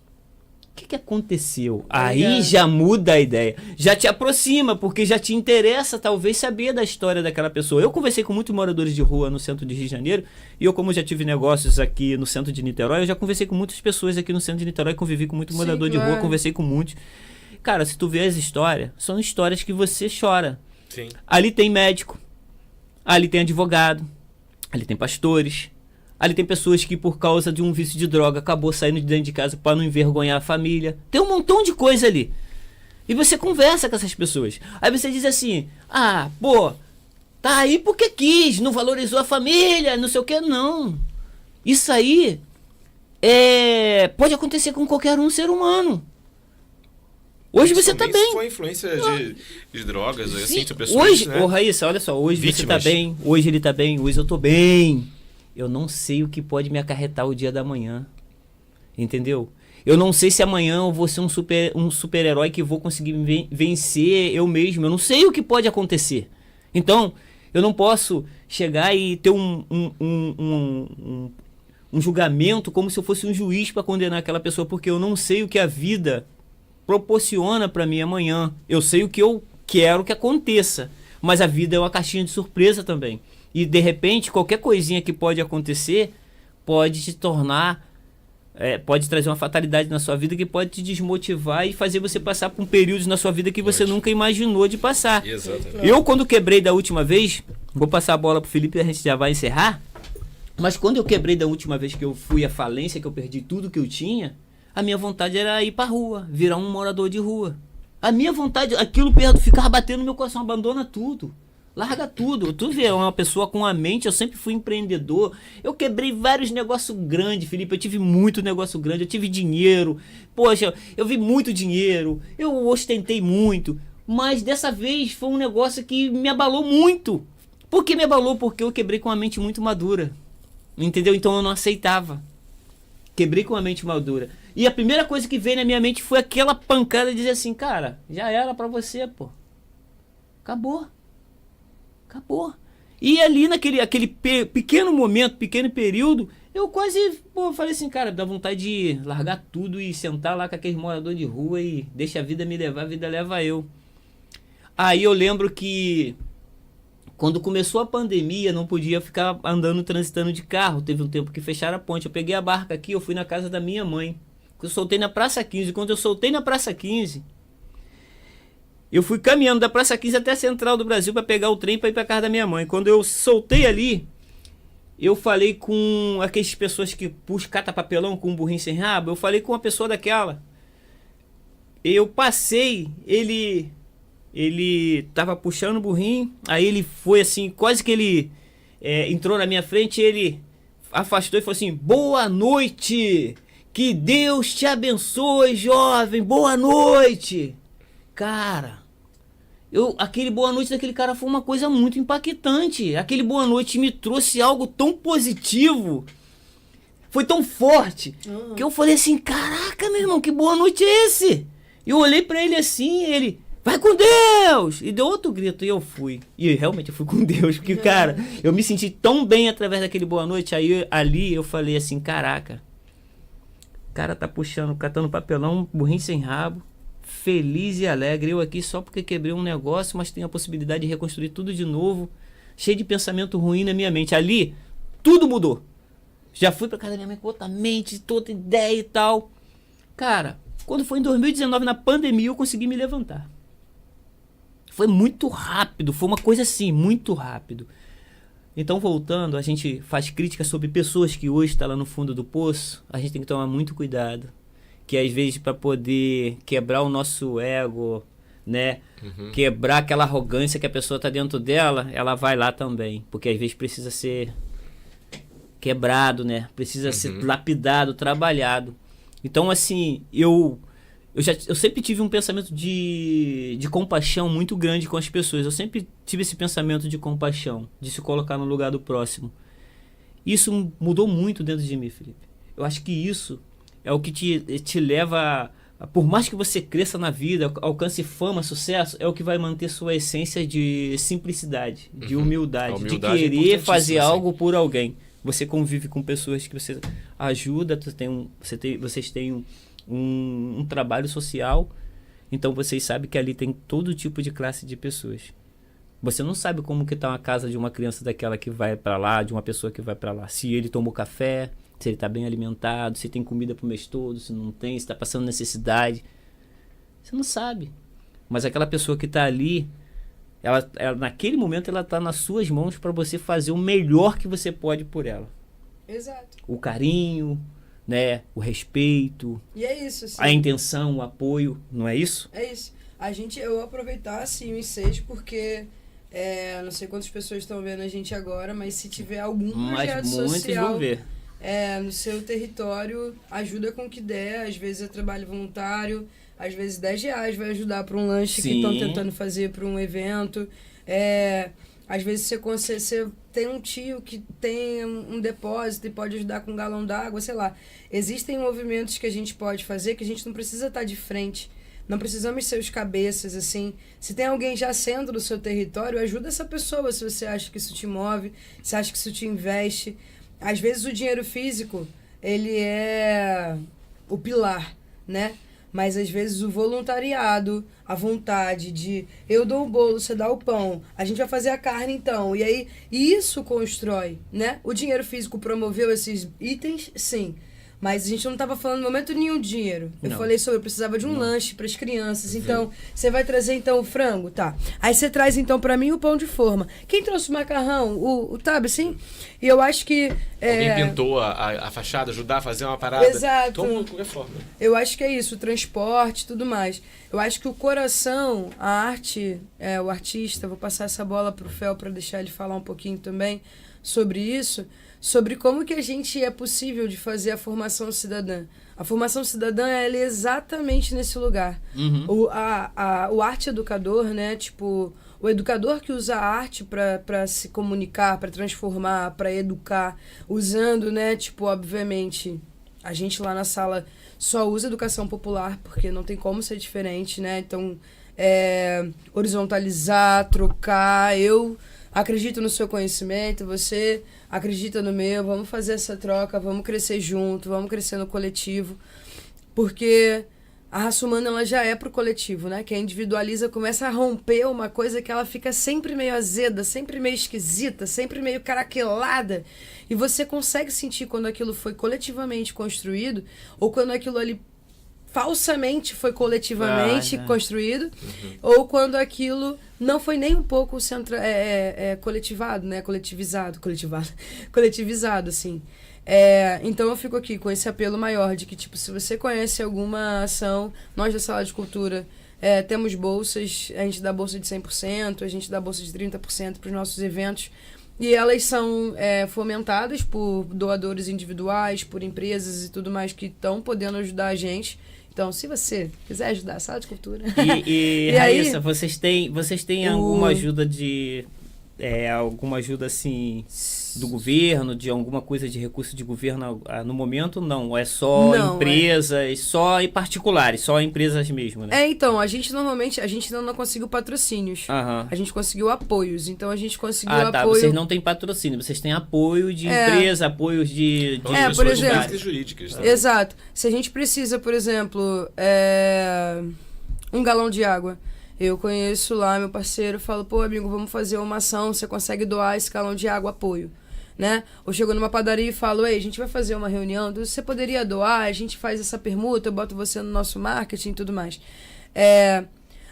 O que aconteceu? Aí já muda a ideia. Já te aproxima, porque já te interessa talvez saber da história daquela pessoa. Eu conversei com muitos moradores de rua no centro de Rio de Janeiro, e eu, como já tive negócios aqui no centro de Niterói, eu já conversei com muitas pessoas aqui no centro de Niterói, convivi com muito morador de rua, conversei com muitos. Cara, se tu vê as histórias, são histórias que você chora. Sim. Ali tem médico, ali tem advogado, ali tem pastores, ali tem pessoas que por causa de um vício de droga acabou saindo de dentro de casa para não envergonhar a família. Tem um montão de coisa ali. E você conversa com essas pessoas. Aí você diz assim, pô, tá aí porque quis, não valorizou a família, não sei o que. Não. Isso aí pode acontecer com qualquer ser humano. Hoje você tá bem. Se for influência de drogas, assim, de pessoas, hoje, né? Raíssa, olha só, hoje Vítimas. você tá bem, hoje ele tá bem, hoje eu tô bem. Eu não sei o que pode me acarretar o dia da manhã. Entendeu? Eu não sei se amanhã eu vou ser um super-herói que vou conseguir vencer eu mesmo. Eu não sei o que pode acontecer. Então, eu não posso chegar e ter um julgamento como se eu fosse um juiz para condenar aquela pessoa, porque eu não sei o que a vida proporciona para mim amanhã. Eu sei o que eu quero que aconteça, mas a vida é uma caixinha de surpresa também. E de repente, qualquer coisinha que pode acontecer pode te tornar, pode trazer uma fatalidade na sua vida que pode te desmotivar e fazer você passar por um período na sua vida que você nunca imaginou de passar. Exatamente. Eu, quando quebrei da última vez, vou passar a bola pro Felipe e a gente já vai encerrar, mas quando eu quebrei da última vez que eu fui à falência, que eu perdi tudo que eu tinha, a minha vontade era ir pra rua, virar um morador de rua. A minha vontade, aquilo ficava batendo no meu coração, abandona tudo. Larga tudo. Tu vê, uma pessoa com a mente, eu sempre fui empreendedor. Eu quebrei vários negócios grandes, Felipe. Eu tive muito negócio grande, eu tive dinheiro. Poxa, eu vi muito dinheiro. Eu ostentei muito. Mas dessa vez foi um negócio que me abalou muito. Por que me abalou? Porque eu quebrei com a mente muito madura. Entendeu? Então eu não aceitava. Quebrei com a mente madura. E a primeira coisa que veio na minha mente foi aquela pancada de dizer assim, cara, já era pra você, pô. Acabou. E ali naquele pequeno momento, pequeno período, eu quase falei assim, cara, dá vontade de largar tudo e sentar lá com aqueles moradores de rua e deixa a vida me levar, a vida leva eu. Aí eu lembro que quando começou a pandemia, não podia ficar andando, transitando de carro. Teve um tempo que fecharam a ponte. Eu peguei a barca aqui, eu fui na casa da minha mãe. Eu soltei na Praça 15. Quando eu soltei na Praça 15... eu fui caminhando da Praça 15 até a Central do Brasil para pegar o trem para ir para casa da minha mãe. Quando eu soltei ali, eu falei com aquelas pessoas que puxam cata-papelão com um burrinho sem rabo. Eu falei com uma pessoa daquela. Eu passei, ele tava puxando o burrinho, aí ele foi assim, quase que ele entrou na minha frente, ele afastou e falou assim, boa noite, que Deus te abençoe, jovem, boa noite. Cara, aquele boa noite daquele cara foi uma coisa muito impactante. Aquele boa noite me trouxe algo tão positivo. Foi tão forte. Que eu falei assim, caraca, meu irmão, que boa noite é esse? Eu olhei pra ele assim, ele, vai com Deus! E deu outro grito e eu fui. E realmente eu fui com Deus. Porque, cara, eu me senti tão bem através daquele boa noite. Aí ali eu falei assim, caraca. O cara tá puxando, catando papelão, burrinho sem rabo. Feliz e alegre, eu aqui só porque quebrei um negócio, mas tenho a possibilidade de reconstruir tudo de novo, cheio de pensamento ruim na minha mente. Ali, tudo mudou. Já fui pra casa da minha mãe com outra mente, toda ideia e tal. Cara, quando foi em 2019, na pandemia, eu consegui me levantar. Foi muito rápido, foi uma coisa assim, muito rápido. Então, voltando, a gente faz críticas sobre pessoas que hoje estão lá no fundo do poço, a gente tem que tomar muito cuidado. Que às vezes para poder quebrar o nosso ego, né? Quebrar aquela arrogância que a pessoa tá dentro dela, ela vai lá também. Porque às vezes precisa ser quebrado, né? Precisa ser lapidado, trabalhado. Então, assim, eu sempre tive um pensamento de compaixão muito grande com as pessoas. Eu sempre tive esse pensamento de compaixão, de se colocar no lugar do próximo. Isso mudou muito dentro de mim, Felipe. Eu acho que isso é o que te leva, por mais que você cresça na vida, alcance fama, sucesso, é o que vai manter sua essência de simplicidade, de humildade, de querer fazer algo por alguém. Você convive com pessoas que você ajuda, vocês têm um trabalho social, então vocês sabem que ali tem todo tipo de classe de pessoas. Você não sabe como que tá uma casa de uma criança daquela que vai para lá, de uma pessoa que vai para lá. Se ele tomou café, se ele está bem alimentado, se tem comida pro mês todo, se não tem, se está passando necessidade. Você não sabe. Mas aquela pessoa que está ali, ela, naquele momento ela está nas suas mãos para você fazer o melhor que você pode por ela. Exato. O carinho, né? O respeito. E é isso, assim. A intenção, o apoio, não é isso? É isso. Eu vou aproveitar assim o ensejo porque não sei quantas pessoas estão vendo a gente agora, mas se tiver algum projeto social vão ver. No seu território, ajuda com o que der. Às vezes é trabalho voluntário, às vezes R$10 vai ajudar para um lanche que estão tentando fazer para um evento. Às vezes você tem um tio que tem um depósito e pode ajudar com um galão d'água, sei lá. Existem movimentos que a gente pode fazer que a gente não precisa estar de frente. Não precisamos ser os cabeças, assim. Se tem alguém já sendo do seu território, ajuda essa pessoa se você acha que isso te move, se acha que isso te investe. Às vezes o dinheiro físico, ele é o pilar, né? Mas às vezes o voluntariado, a vontade de eu dou o bolo, você dá o pão, a gente vai fazer a carne então. E aí isso constrói, né? O dinheiro físico promoveu esses itens, sim. Mas a gente não estava falando em momento nenhum de dinheiro. Eu falei sobre, eu precisava de um lanche para as crianças. Então, você vai trazer então o frango? Tá. Aí você traz então para mim o pão de forma. Quem trouxe o macarrão? O Tab, sim? E eu acho que... Alguém pintou a fachada, ajudar a fazer uma parada. Exato. Toma de qualquer forma. Eu acho que é isso, o transporte, tudo mais. Eu acho que o coração, a arte, o artista, vou passar essa bola pro Fel para deixar ele falar um pouquinho também sobre isso, sobre como que a gente é possível de fazer a formação cidadã. A formação cidadã, ela é exatamente nesse lugar. O arte educador, né, tipo, o educador que usa a arte para se comunicar, para transformar, para educar, usando, né, tipo, obviamente, a gente lá na sala só usa educação popular, porque não tem como ser diferente, né, então, horizontalizar, trocar, eu acredito no seu conhecimento, você acredita no meu, vamos fazer essa troca, vamos crescer junto, vamos crescer no coletivo, porque a raça humana ela já é pro coletivo, né? Quem individualiza começa a romper uma coisa que ela fica sempre meio azeda, sempre meio esquisita, sempre meio caraquelada, e você consegue sentir quando aquilo foi coletivamente construído ou quando aquilo ali falsamente foi coletivamente construído, ou quando aquilo não foi nem um pouco coletivado, né? Coletivizado, assim. Então eu fico aqui com esse apelo maior de que, tipo, se você conhece alguma ação, nós da Sala de Cultura temos bolsas, a gente dá bolsa de 100%, a gente dá bolsa de 30% para os nossos eventos, e elas são fomentadas por doadores individuais, por empresas e tudo mais que estão podendo ajudar a gente. Então, se você quiser ajudar a Sala de Cultura... E Raíssa, vocês têm alguma ajuda de... alguma ajuda, assim, do governo, de alguma coisa de recurso de governo no momento? Não, é só empresas, só em particulares, só empresas mesmo, né? Então, a gente ainda não conseguiu patrocínios. A gente conseguiu apoios, então a gente conseguiu apoio... Vocês não têm patrocínio, vocês têm apoio de empresa, apoios de por exemplo, jurídicas. Tá? Exato. Se a gente precisa, por exemplo, um galão de água... Eu conheço lá meu parceiro, falo, pô, amigo, vamos fazer uma ação, você consegue doar esse galão de água, apoio, né? Ou chego numa padaria e falo, ei, a gente vai fazer uma reunião, você poderia doar, a gente faz essa permuta, eu boto você no nosso marketing e tudo mais.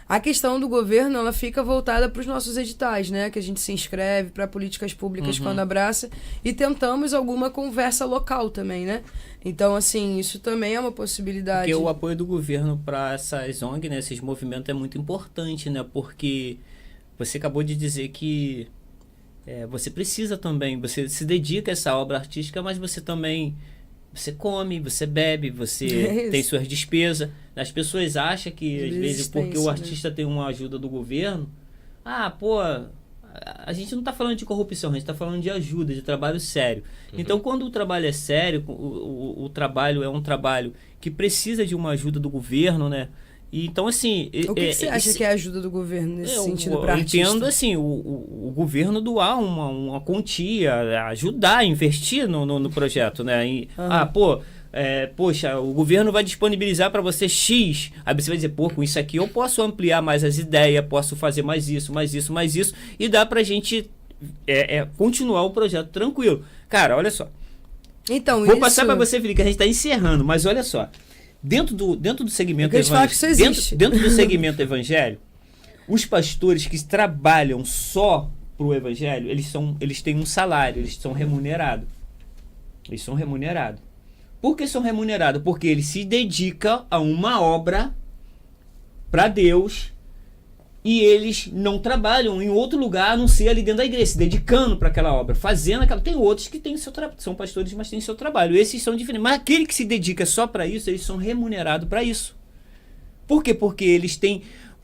A questão do governo, ela fica voltada para os nossos editais, né? Que a gente se inscreve para políticas públicas quando abraça, e tentamos alguma conversa local também, né? Então, assim, isso também é uma possibilidade. Porque o apoio do governo para essas ONG, né, esses movimentos é muito importante, né? Porque você acabou de dizer que você precisa também, você se dedica a essa obra artística, mas você também... Você come, você bebe, você tem suas despesas. As pessoas acham que, às vezes, porque o artista tem uma ajuda do governo... a gente não está falando de corrupção, a gente está falando de ajuda, de trabalho sério. Então, quando o trabalho é sério, o trabalho é um trabalho que precisa de uma ajuda do governo, né? E, então, assim... O que você acha que é a ajuda do governo nesse sentido para artista? Eu entendo, assim, o governo doar uma quantia, ajudar, investir no projeto, né? Poxa, o governo vai disponibilizar para você X. Aí você vai dizer, pô, com isso aqui eu posso ampliar mais as ideias, posso fazer mais isso, e dá pra gente continuar o projeto tranquilo. Cara, olha só. Então, vou passar para você, Felipe, que a gente tá encerrando, mas olha só. Dentro do segmento evangélico, dentro do segmento evangélico, os pastores que trabalham só pro evangelho, eles têm um salário, eles são remunerados. Por que são remunerados? Porque eles se dedicam a uma obra para Deus e eles não trabalham em outro lugar a não ser ali dentro da igreja, se dedicando para aquela obra, fazendo aquela... Tem outros que têm seu trabalho, são pastores, mas têm seu trabalho. Esses são diferentes. Mas aquele que se dedica só para isso, eles são remunerados para isso. Por quê? Porque eles têm...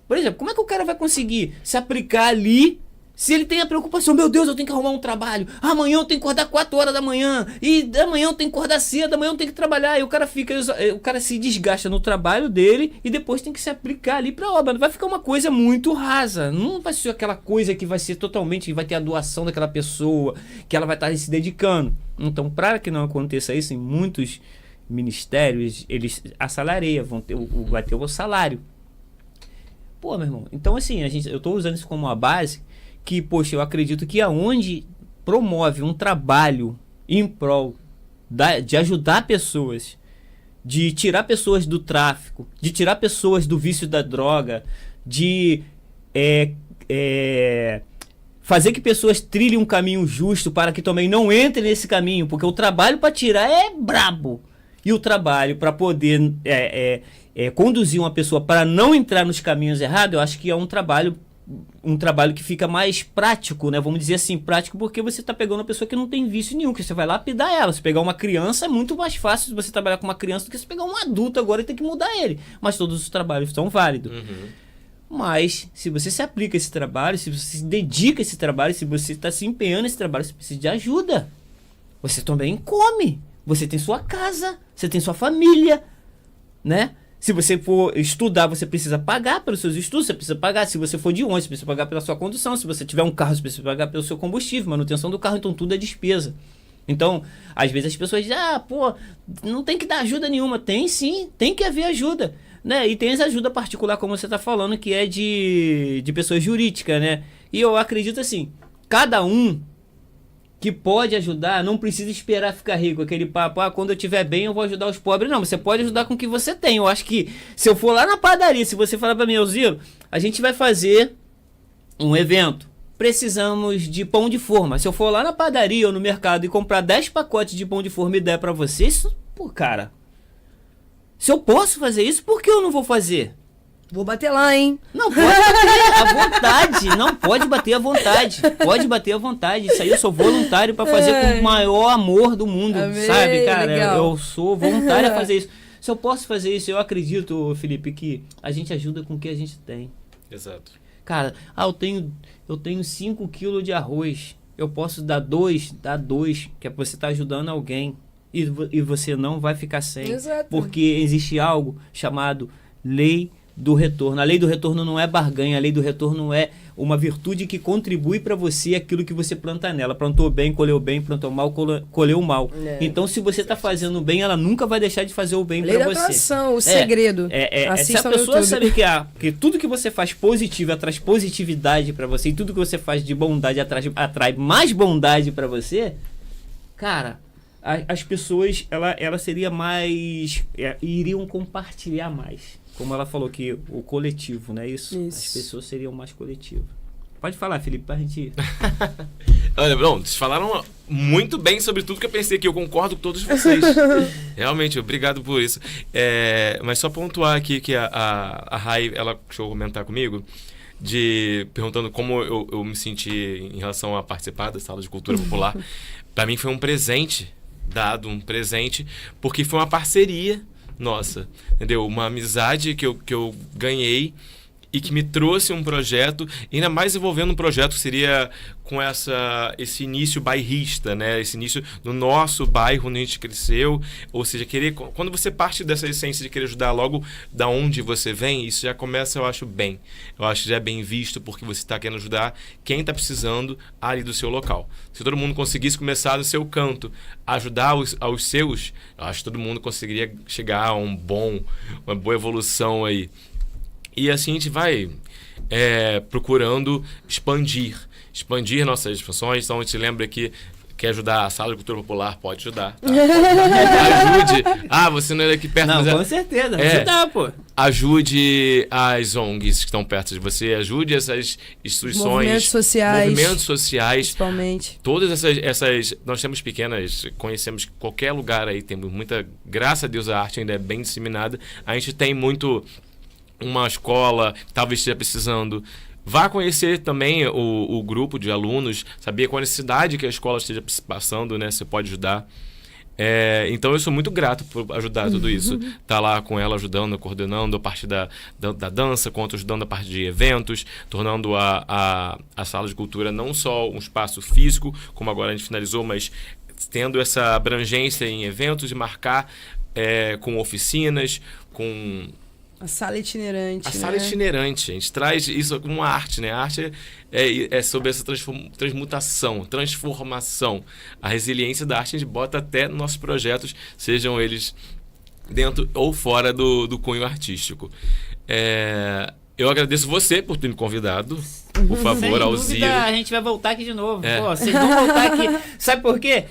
Por exemplo, como é que o cara vai conseguir se aplicar ali Se ele tem a preocupação, meu Deus, eu tenho que arrumar um trabalho, amanhã eu tenho que acordar 4 horas da manhã, e amanhã eu tenho que acordar cedo, amanhã eu tenho que trabalhar, e o cara se desgasta no trabalho dele e depois tem que se aplicar ali pra obra. Vai ficar uma coisa muito rasa, não vai ser aquela coisa que vai ser totalmente, vai ter a doação daquela pessoa, que ela vai estar se dedicando. Então, para que não aconteça isso, em muitos ministérios, eles assalariam, vai ter o salário. Pô, meu irmão, então assim, eu tô usando isso como uma base que, poxa, eu acredito que aonde promove um trabalho em prol de ajudar pessoas, de tirar pessoas do tráfico, de tirar pessoas do vício da droga, de fazer que pessoas trilhem um caminho justo para que também não entrem nesse caminho, porque o trabalho para tirar é brabo. E o trabalho para poder conduzir uma pessoa para não entrar nos caminhos errados, eu acho que é um trabalho que fica mais prático, né? Vamos dizer assim, prático, porque você está pegando uma pessoa que não tem vício nenhum, que você vai lapidar ela. Se pegar uma criança, é muito mais fácil você trabalhar com uma criança do que se pegar um adulto agora e ter que mudar ele. Mas todos os trabalhos são válidos. Mas, se você se aplica a esse trabalho, se você se dedica a esse trabalho, se você está se empenhando nesse trabalho, você precisa de ajuda. Você também come. Você tem sua casa, você tem sua família, né? Se você for estudar, você precisa pagar pelos seus estudos, você precisa pagar. Se você for de ônibus, você precisa pagar pela sua condução. Se você tiver um carro, você precisa pagar pelo seu combustível, manutenção do carro, então tudo é despesa. Então, às vezes as pessoas dizem, não tem que dar ajuda nenhuma. Tem sim, tem que haver ajuda, né? E tem essa ajuda particular, como você está falando, que é de pessoas jurídicas, né? E eu acredito assim, cada um que pode ajudar, não precisa esperar ficar rico, aquele papo, quando eu estiver bem eu vou ajudar os pobres. Não, você pode ajudar com o que você tem. Eu acho que se eu for lá na padaria, se você falar para mim, Elziro, a gente vai fazer um evento, precisamos de pão de forma. Se eu for lá na padaria ou no mercado e comprar 10 pacotes de pão de forma e der para você, isso, pô, cara, se eu posso fazer isso, por que eu não vou fazer? Vou bater lá, hein? Não, pode bater à vontade. Não, pode bater à vontade. Pode bater à vontade. Isso aí eu sou voluntário pra fazer com o maior amor do mundo. Amém, sabe, cara? legal. Eu sou voluntário a fazer isso. Se eu posso fazer isso, eu acredito, Felipe, que a gente ajuda com o que a gente tem. Exato. Cara, eu tenho 5 quilos de arroz. Eu posso dar 2, que é pra você estar ajudando alguém. E você não vai ficar sem. Exato. Porque existe algo chamado lei do retorno. A lei do retorno não é barganha, a lei do retorno é uma virtude que contribui para você aquilo que você planta nela. Plantou bem, colheu bem, plantou mal, colheu mal. Então, se você está fazendo bem, ela nunca vai deixar de fazer o bem para você. Lei da atração, o segredo. Se a pessoa sabe que tudo que você faz positivo atrai positividade para você, e tudo que você faz de bondade atrai mais bondade para você, cara, as pessoas ela seria mais, iriam compartilhar mais. Como ela falou que o coletivo, né? Isso. As pessoas seriam mais coletivas. Pode falar, Felipe, pra gente... Olha, bom, vocês falaram muito bem sobre tudo que eu pensei aqui. Eu concordo com todos vocês. Realmente, obrigado por isso. Mas só pontuar aqui que a Rai, ela chegou a comentar comigo, perguntando como eu me senti em relação a participar da Sala de Cultura Popular. Para mim foi um presente, porque foi uma parceria nossa, entendeu? Uma amizade que eu ganhei e que me trouxe um projeto, ainda mais envolvendo um projeto que seria com esse início bairrista, né? Esse início no nosso bairro onde a gente cresceu, ou seja, quando você parte dessa essência de querer ajudar logo da onde você vem, isso já começa, eu acho, bem. Eu acho que já é bem visto, porque você está querendo ajudar quem está precisando ali do seu local. Se todo mundo conseguisse começar no seu canto, ajudar aos seus, eu acho que todo mundo conseguiria chegar a uma boa evolução aí. E assim a gente vai procurando expandir nossas expansões. Então a gente lembra que quer ajudar a Sala de Cultura Popular, pode ajudar. Tá? Ajude. Você não é daqui perto. Não, com certeza. Ajudar, pô. Ajude as ONGs que estão perto de você. Ajude essas instituições. Movimentos sociais. Principalmente. Todas essas... Nós temos pequenas... Conhecemos qualquer lugar aí. Temos muita... Graças a Deus a arte ainda é bem disseminada. A gente tem muito... Uma escola que talvez esteja precisando. Vá conhecer também o grupo de alunos, saber qual a necessidade que a escola esteja passando, né? Você pode ajudar. Então eu sou muito grato por ajudar tudo isso. Tá lá com ela ajudando, coordenando a parte da dança, quanto ajudando a parte de eventos, tornando a sala de cultura não só um espaço físico, como agora a gente finalizou, mas tendo essa abrangência em eventos e marcar com oficinas, com... A sala itinerante. A sala itinerante. A gente traz isso como uma arte, né? A arte é sobre essa transmutação, transformação. A resiliência da arte a gente bota até nos nossos projetos, sejam eles dentro ou fora do cunho artístico. Eu agradeço você por ter me convidado. Por favor, Alzira. A gente vai voltar aqui de novo. Pô, vocês vão voltar aqui. Sabe por quê?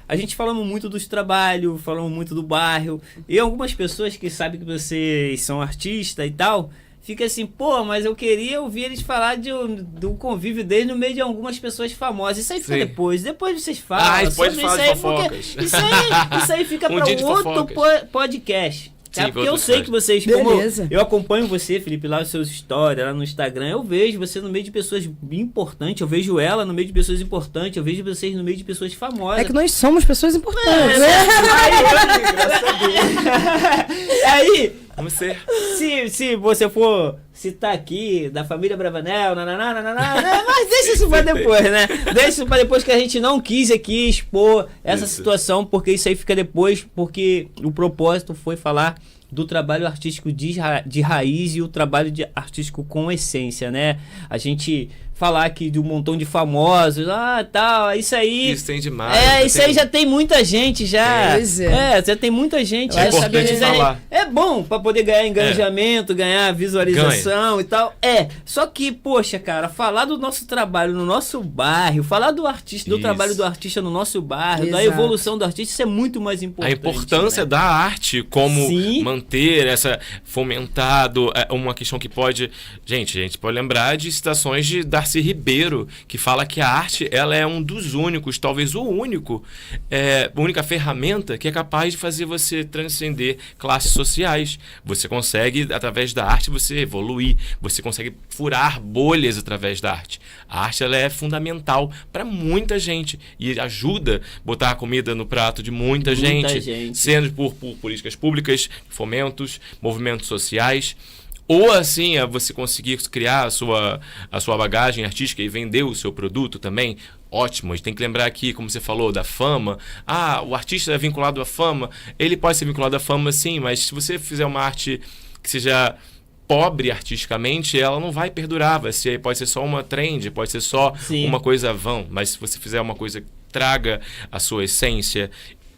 A gente falamos muito dos trabalhos, falamos muito do bairro. E algumas pessoas que sabem que vocês são artistas e tal, fica assim, pô, mas eu queria ouvir eles falar do convívio deles no meio de algumas pessoas famosas. Isso aí fica depois. Depois vocês falam. Depois fala de fofocas. Isso aí fica para outro podcast. Sim, porque eu sei que vocês, como eu acompanho você, Felipe, lá os seus stories, lá no Instagram, eu vejo você no meio de pessoas importantes, eu vejo ela no meio de pessoas importantes, eu vejo vocês no meio de pessoas famosas. É que nós somos pessoas importantes. Aí, vamos ser. Se você for citar aqui, da família Bravanel, mas deixa isso pra depois, né? Deixa isso pra depois, que a gente não quis aqui expor essa situação, porque isso aí fica depois, porque o propósito foi falar do trabalho artístico de raiz e o trabalho artístico com essência, né? A gente falar aqui de um montão de famosos, tal, isso aí... Isso tem demais. Isso aí já tem muita gente, já. Já tem muita gente. É importante falar. É bom pra poder ganhar engajamento, ganhar visualização e tal. Só que, poxa, cara, falar do nosso trabalho no nosso bairro, falar do artista, do trabalho do artista no nosso bairro, da evolução do artista, isso é muito mais importante. A importância da arte, como manter fomentado, uma questão que pode... Gente, a gente pode lembrar de citações de Darcy Ribeiro, que fala que a arte, ela é um dos únicos, talvez a única ferramenta que é capaz de fazer você transcender classes sociais. Você consegue, através da arte, você evoluir, você consegue furar bolhas através da arte. A arte, ela é fundamental para muita gente e ajuda a botar a comida no prato de muita gente, sendo por políticas públicas, fomentos, movimentos sociais. Ou assim, você conseguir criar a sua bagagem artística e vender o seu produto também, ótimo. A gente tem que lembrar aqui, como você falou, da fama. O artista é vinculado à fama. Ele pode ser vinculado à fama, sim, mas se você fizer uma arte que seja pobre artisticamente, ela não vai perdurar. Pode ser só uma trend, pode ser só uma coisa vã. Mas se você fizer uma coisa que traga a sua essência,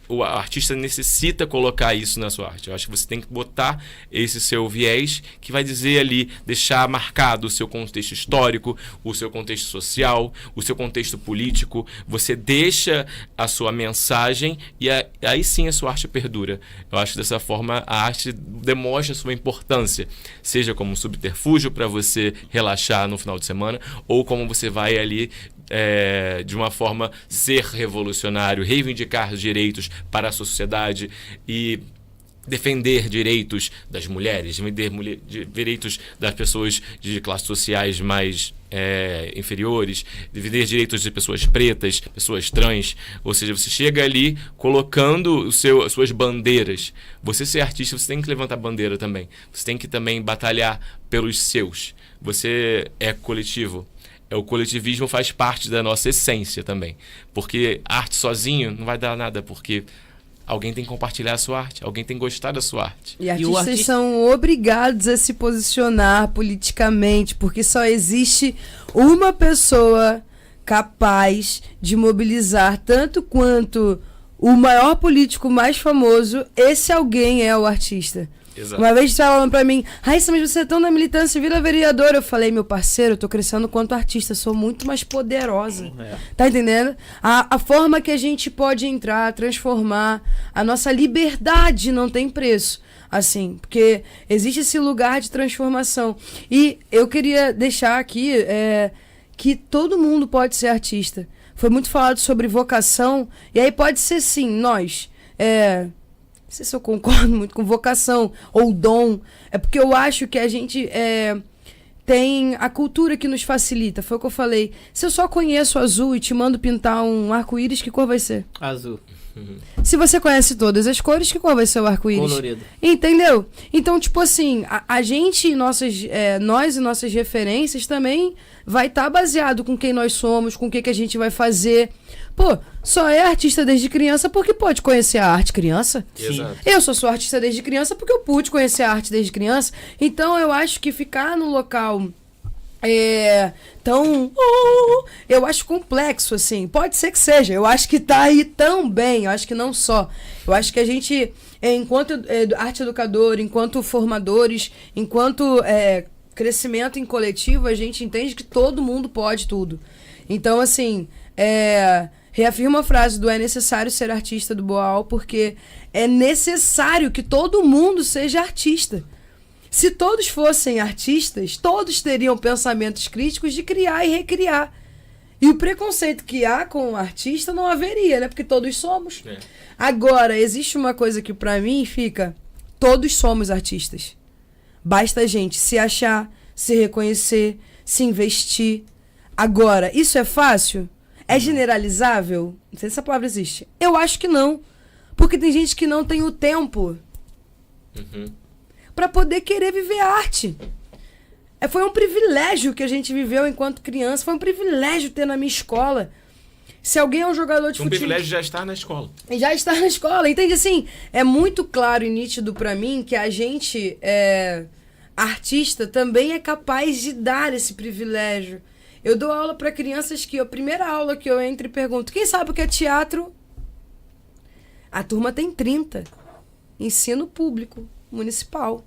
o artista necessita colocar isso na sua arte. Eu acho que você tem que botar esse seu viés, que vai dizer ali, deixar marcado o seu contexto histórico, o seu contexto social, o seu contexto político. Você deixa a sua mensagem e aí sim a sua arte perdura. Eu acho que dessa forma a arte demonstra a sua importância, seja como um subterfúgio para você relaxar no final de semana, ou como você vai ali de uma forma ser revolucionário, reivindicar direitos para a sociedade e defender direitos das mulheres, defender direitos das pessoas de classes sociais mais inferiores, defender direitos de pessoas pretas, pessoas trans. Ou seja, você chega ali colocando as suas bandeiras. Você ser artista, você tem que levantar bandeira também. Você tem que também batalhar pelos seus. Você é coletivo. O coletivismo faz parte da nossa essência também. Porque arte sozinho não vai dar nada, porque alguém tem que compartilhar a sua arte, alguém tem que gostar da sua arte. E artistas são obrigados a se posicionar politicamente, porque só existe uma pessoa capaz de mobilizar tanto quanto o maior político mais famoso. Esse alguém é o artista. Exato. Uma vez falando pra mim, Raíssa, mas você é tão da militância, vira vereador. Eu falei, meu parceiro, eu tô crescendo quanto artista, sou muito mais poderosa. Tá entendendo? A forma que a gente pode entrar, transformar, a nossa liberdade não tem preço. Assim, porque existe esse lugar de transformação. E eu queria deixar aqui que todo mundo pode ser artista. Foi muito falado sobre vocação, e aí pode ser sim, nós. Não sei se eu concordo muito com vocação ou dom. É porque eu acho que a gente tem a cultura que nos facilita. Foi o que eu falei. Se eu só conheço azul e te mando pintar um arco-íris, que cor vai ser? Azul. Se você conhece todas as cores, que cor vai ser o arco-íris? Colorido. Entendeu? Então, tipo assim, a gente, nós e nossas referências também vai estar baseado com quem nós somos, com o que a gente vai fazer. Pô, só é artista desde criança porque pode conhecer a arte criança. Sim. Exato. Eu sou artista desde criança porque eu pude conhecer a arte desde criança. Então, eu acho que ficar no local... eu acho complexo, assim. Pode ser que seja. Eu acho que tá aí também. Eu acho que não só. Eu acho que a gente, enquanto arte educador, enquanto formadores, enquanto crescimento em coletivo, a gente entende que todo mundo pode tudo. Então, assim, reafirmo a frase do é necessário ser artista do Boal, porque é necessário que todo mundo seja artista. Se todos fossem artistas, todos teriam pensamentos críticos de criar e recriar. E o preconceito que há com o artista não haveria, né? Porque todos somos. Agora, existe uma coisa que pra mim fica... Todos somos artistas. Basta a gente se achar, se reconhecer, se investir. Agora, isso é fácil? É generalizável? Não sei se essa palavra existe. Eu acho que não. Porque tem gente que não tem o tempo... para poder querer viver arte. Foi um privilégio que a gente viveu enquanto criança. Foi um privilégio ter na minha escola. Se alguém é um jogador de futebol... Um privilégio já estar na escola. Já está na escola. Entende? Assim, é muito claro e nítido para mim que a gente, artista, também é capaz de dar esse privilégio. Eu dou aula para crianças que... A primeira aula que eu entro e pergunto, quem sabe o que é teatro? A turma tem 30. Ensino público. Municipal.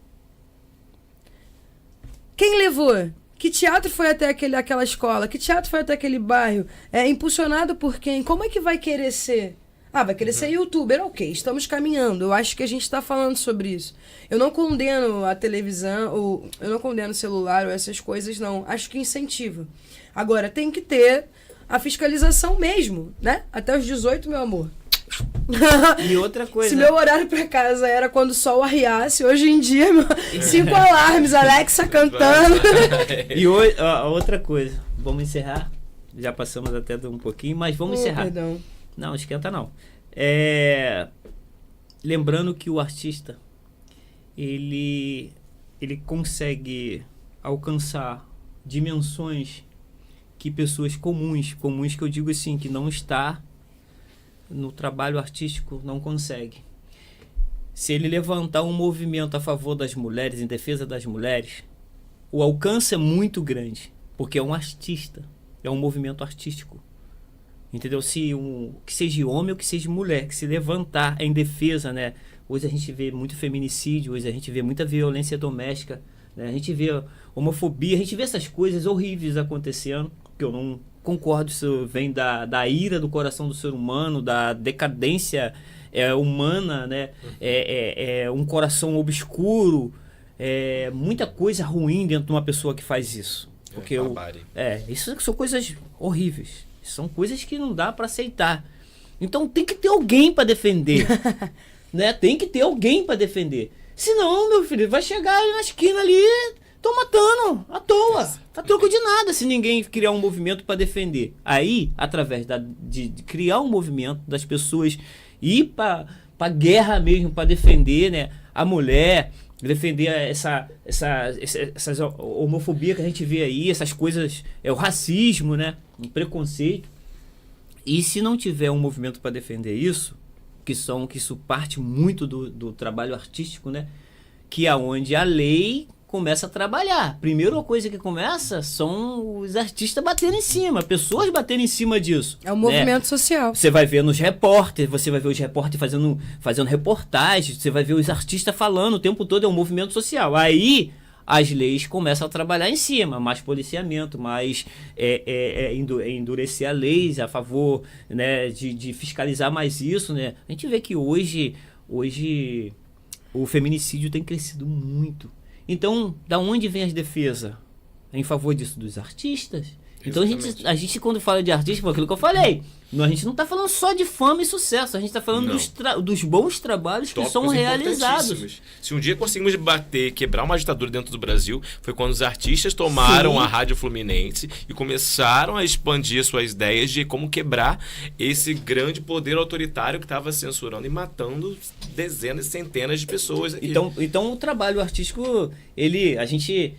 Quem levou? Que teatro foi até aquela escola? Que teatro foi até aquele bairro? Impulsionado por quem? Como é que vai querer ser? Vai querer ser youtuber? Ok, estamos caminhando. Eu acho que a gente está falando sobre isso. Eu não condeno a televisão, eu não condeno o celular ou essas coisas, não. Acho que incentiva. Agora, tem que ter a fiscalização mesmo, né? Até os 18, meu amor. E outra coisa... Se meu horário pra casa era quando o sol arriasse, hoje em dia, 5 alarmes, Alexa cantando. E a outra coisa, vamos encerrar. Já passamos até um pouquinho, mas vamos encerrar. Perdão. Não, esquenta não. Lembrando que o artista, ele consegue alcançar dimensões que pessoas comuns que eu digo assim, que não está no trabalho artístico, não consegue. Se ele levantar um movimento a favor das mulheres, em defesa das mulheres, o alcance é muito grande, porque é um artista, é um movimento artístico. Entendeu? Que seja homem ou que seja mulher, que se levantar em defesa, né? Hoje a gente vê muito feminicídio, hoje a gente vê muita violência doméstica, né? A gente vê homofobia, a gente vê essas coisas horríveis acontecendo, que eu não concordo, isso vem da ira do coração do ser humano, da decadência humana, né? Um coração obscuro, muita coisa ruim dentro de uma pessoa que faz isso. Porque isso são coisas horríveis, são coisas que não dá para aceitar. Então tem que ter alguém para defender, né? Tem que ter alguém para defender. Senão, meu filho, vai chegar ali na esquina ali, estão matando à toa, a troco de nada, se ninguém criar um movimento para defender. Aí, através de criar um movimento das pessoas ir para guerra mesmo, para defender, né, a mulher, defender essa homofobia que a gente vê aí, essas coisas, o racismo, né, o preconceito. E se não tiver um movimento para defender isso, que isso parte muito do trabalho artístico, né, que é onde a lei começa a trabalhar. Primeira coisa que começa são os artistas batendo em cima, pessoas batendo em cima disso. É um movimento social. Você vai ver nos repórteres, você vai ver os repórteres fazendo reportagens, você vai ver os artistas falando o tempo todo, é um movimento social. Aí as leis começam a trabalhar em cima, mais policiamento, mais endurecer a leis a favor, né, de fiscalizar mais isso, né? A gente vê que hoje o feminicídio tem crescido muito. Então, da onde vem as defesas? em favor disso, dos artistas. Então Exatamente. a gente quando fala de artista, foi aquilo que eu falei. A gente não está falando só de fama e sucesso, a gente está falando dos bons trabalhos que são realizados. Importantíssimos. Se um dia conseguimos quebrar uma ditadura dentro do Brasil, foi quando os artistas tomaram a Rádio Fluminense e começaram a expandir suas ideias de como quebrar esse grande poder autoritário que estava censurando e matando dezenas e centenas de pessoas aqui. Então o trabalho artístico, a gente...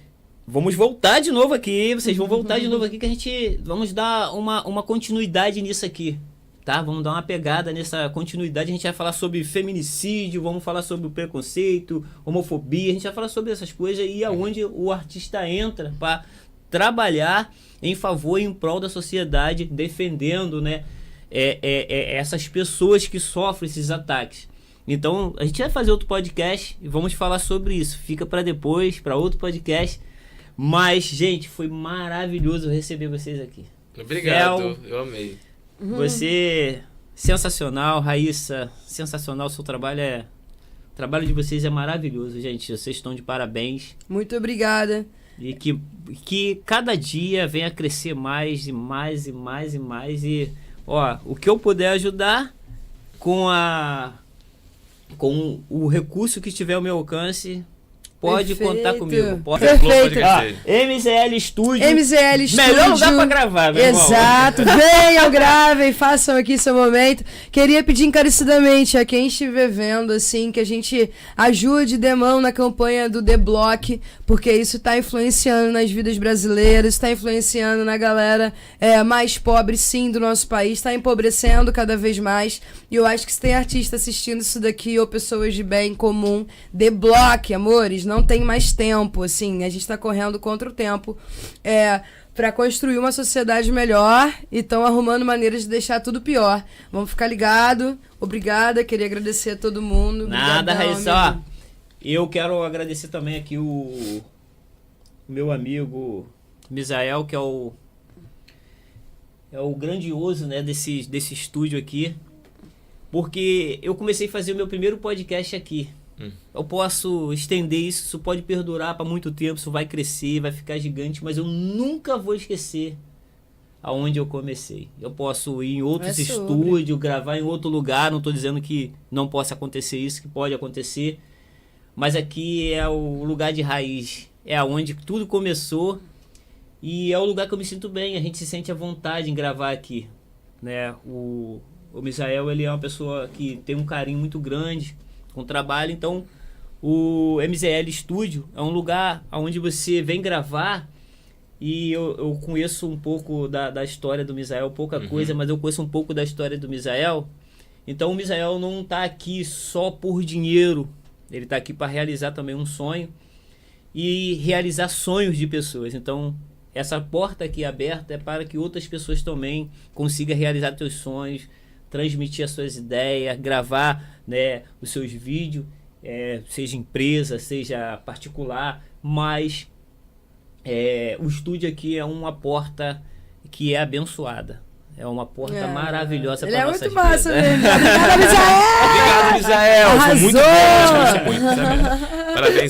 Vamos voltar de novo aqui, vocês vão voltar de novo aqui que a gente... Vamos dar uma continuidade nisso aqui, tá? Vamos dar uma pegada nessa continuidade, a gente vai falar sobre feminicídio, vamos falar sobre o preconceito, homofobia, a gente vai falar sobre essas coisas e aonde o artista entra para trabalhar em favor e em prol da sociedade, defendendo, né, essas pessoas que sofrem esses ataques. Então, a gente vai fazer outro podcast e vamos falar sobre isso. Fica para depois, para outro podcast. Mas, gente, foi maravilhoso receber vocês aqui. Obrigado, eu amei. Você, sensacional, Raíssa, sensacional, o seu trabalho o trabalho de vocês é maravilhoso, gente, vocês estão de parabéns. Muito obrigada. E que cada dia venha crescer mais e mais e mais e mais. E, ó, o que eu puder ajudar com o recurso que estiver ao meu alcance... Pode contar comigo. Perfeito. MZL Studio. MZL Studio. Melhor lugar pra gravar, meu irmão. Exato. Venham, gravem, façam aqui seu momento. Queria pedir encarecidamente a quem estiver vendo, assim, que a gente ajude de mão na campanha do The Block, porque isso está influenciando nas vidas brasileiras, está influenciando na galera mais pobre, sim, do nosso país, está empobrecendo cada vez mais. E eu acho que se tem artista assistindo isso daqui, ou pessoas de bem comum, The Block, amores, não tem mais tempo, assim, a gente tá correndo contra o tempo para construir uma sociedade melhor e estão arrumando maneiras de deixar tudo pior. Vamos ficar ligado. Obrigada, queria agradecer a todo mundo. Nada, Obrigadão, Raíssa. Eu quero agradecer também aqui o meu amigo Misael, que é o grandioso, né, desse estúdio aqui, porque eu comecei a fazer o meu primeiro podcast aqui. Eu posso estender isso pode perdurar para muito tempo, isso vai crescer, vai ficar gigante, mas eu nunca vou esquecer aonde eu comecei. Eu posso ir em outros estúdios, gravar em outro lugar, não estou dizendo que não possa acontecer isso, que pode acontecer, mas aqui é o lugar de raiz, é onde tudo começou e é o lugar que eu me sinto bem, a gente se sente à vontade em gravar aqui, né? O Misael, ele é uma pessoa que tem um carinho muito grande com o trabalho, então o MZL Studio é um lugar onde você vem gravar e eu conheço um pouco da história do Misael, pouca coisa, mas eu conheço um pouco da história do Misael. Então o Misael não está aqui só por dinheiro, ele está aqui para realizar também um sonho e realizar sonhos de pessoas. Então essa porta aqui aberta é para que outras pessoas também consigam realizar seus sonhos, transmitir as suas ideias, gravar, né, os seus vídeos, seja empresa, seja particular, mas o estúdio aqui é uma porta que é abençoada. É uma porta maravilhosa para nossas vidas. Ele é muito massa mesmo. Obrigado, Misael! Obrigado, Misael! Foi muito bom. Parabéns.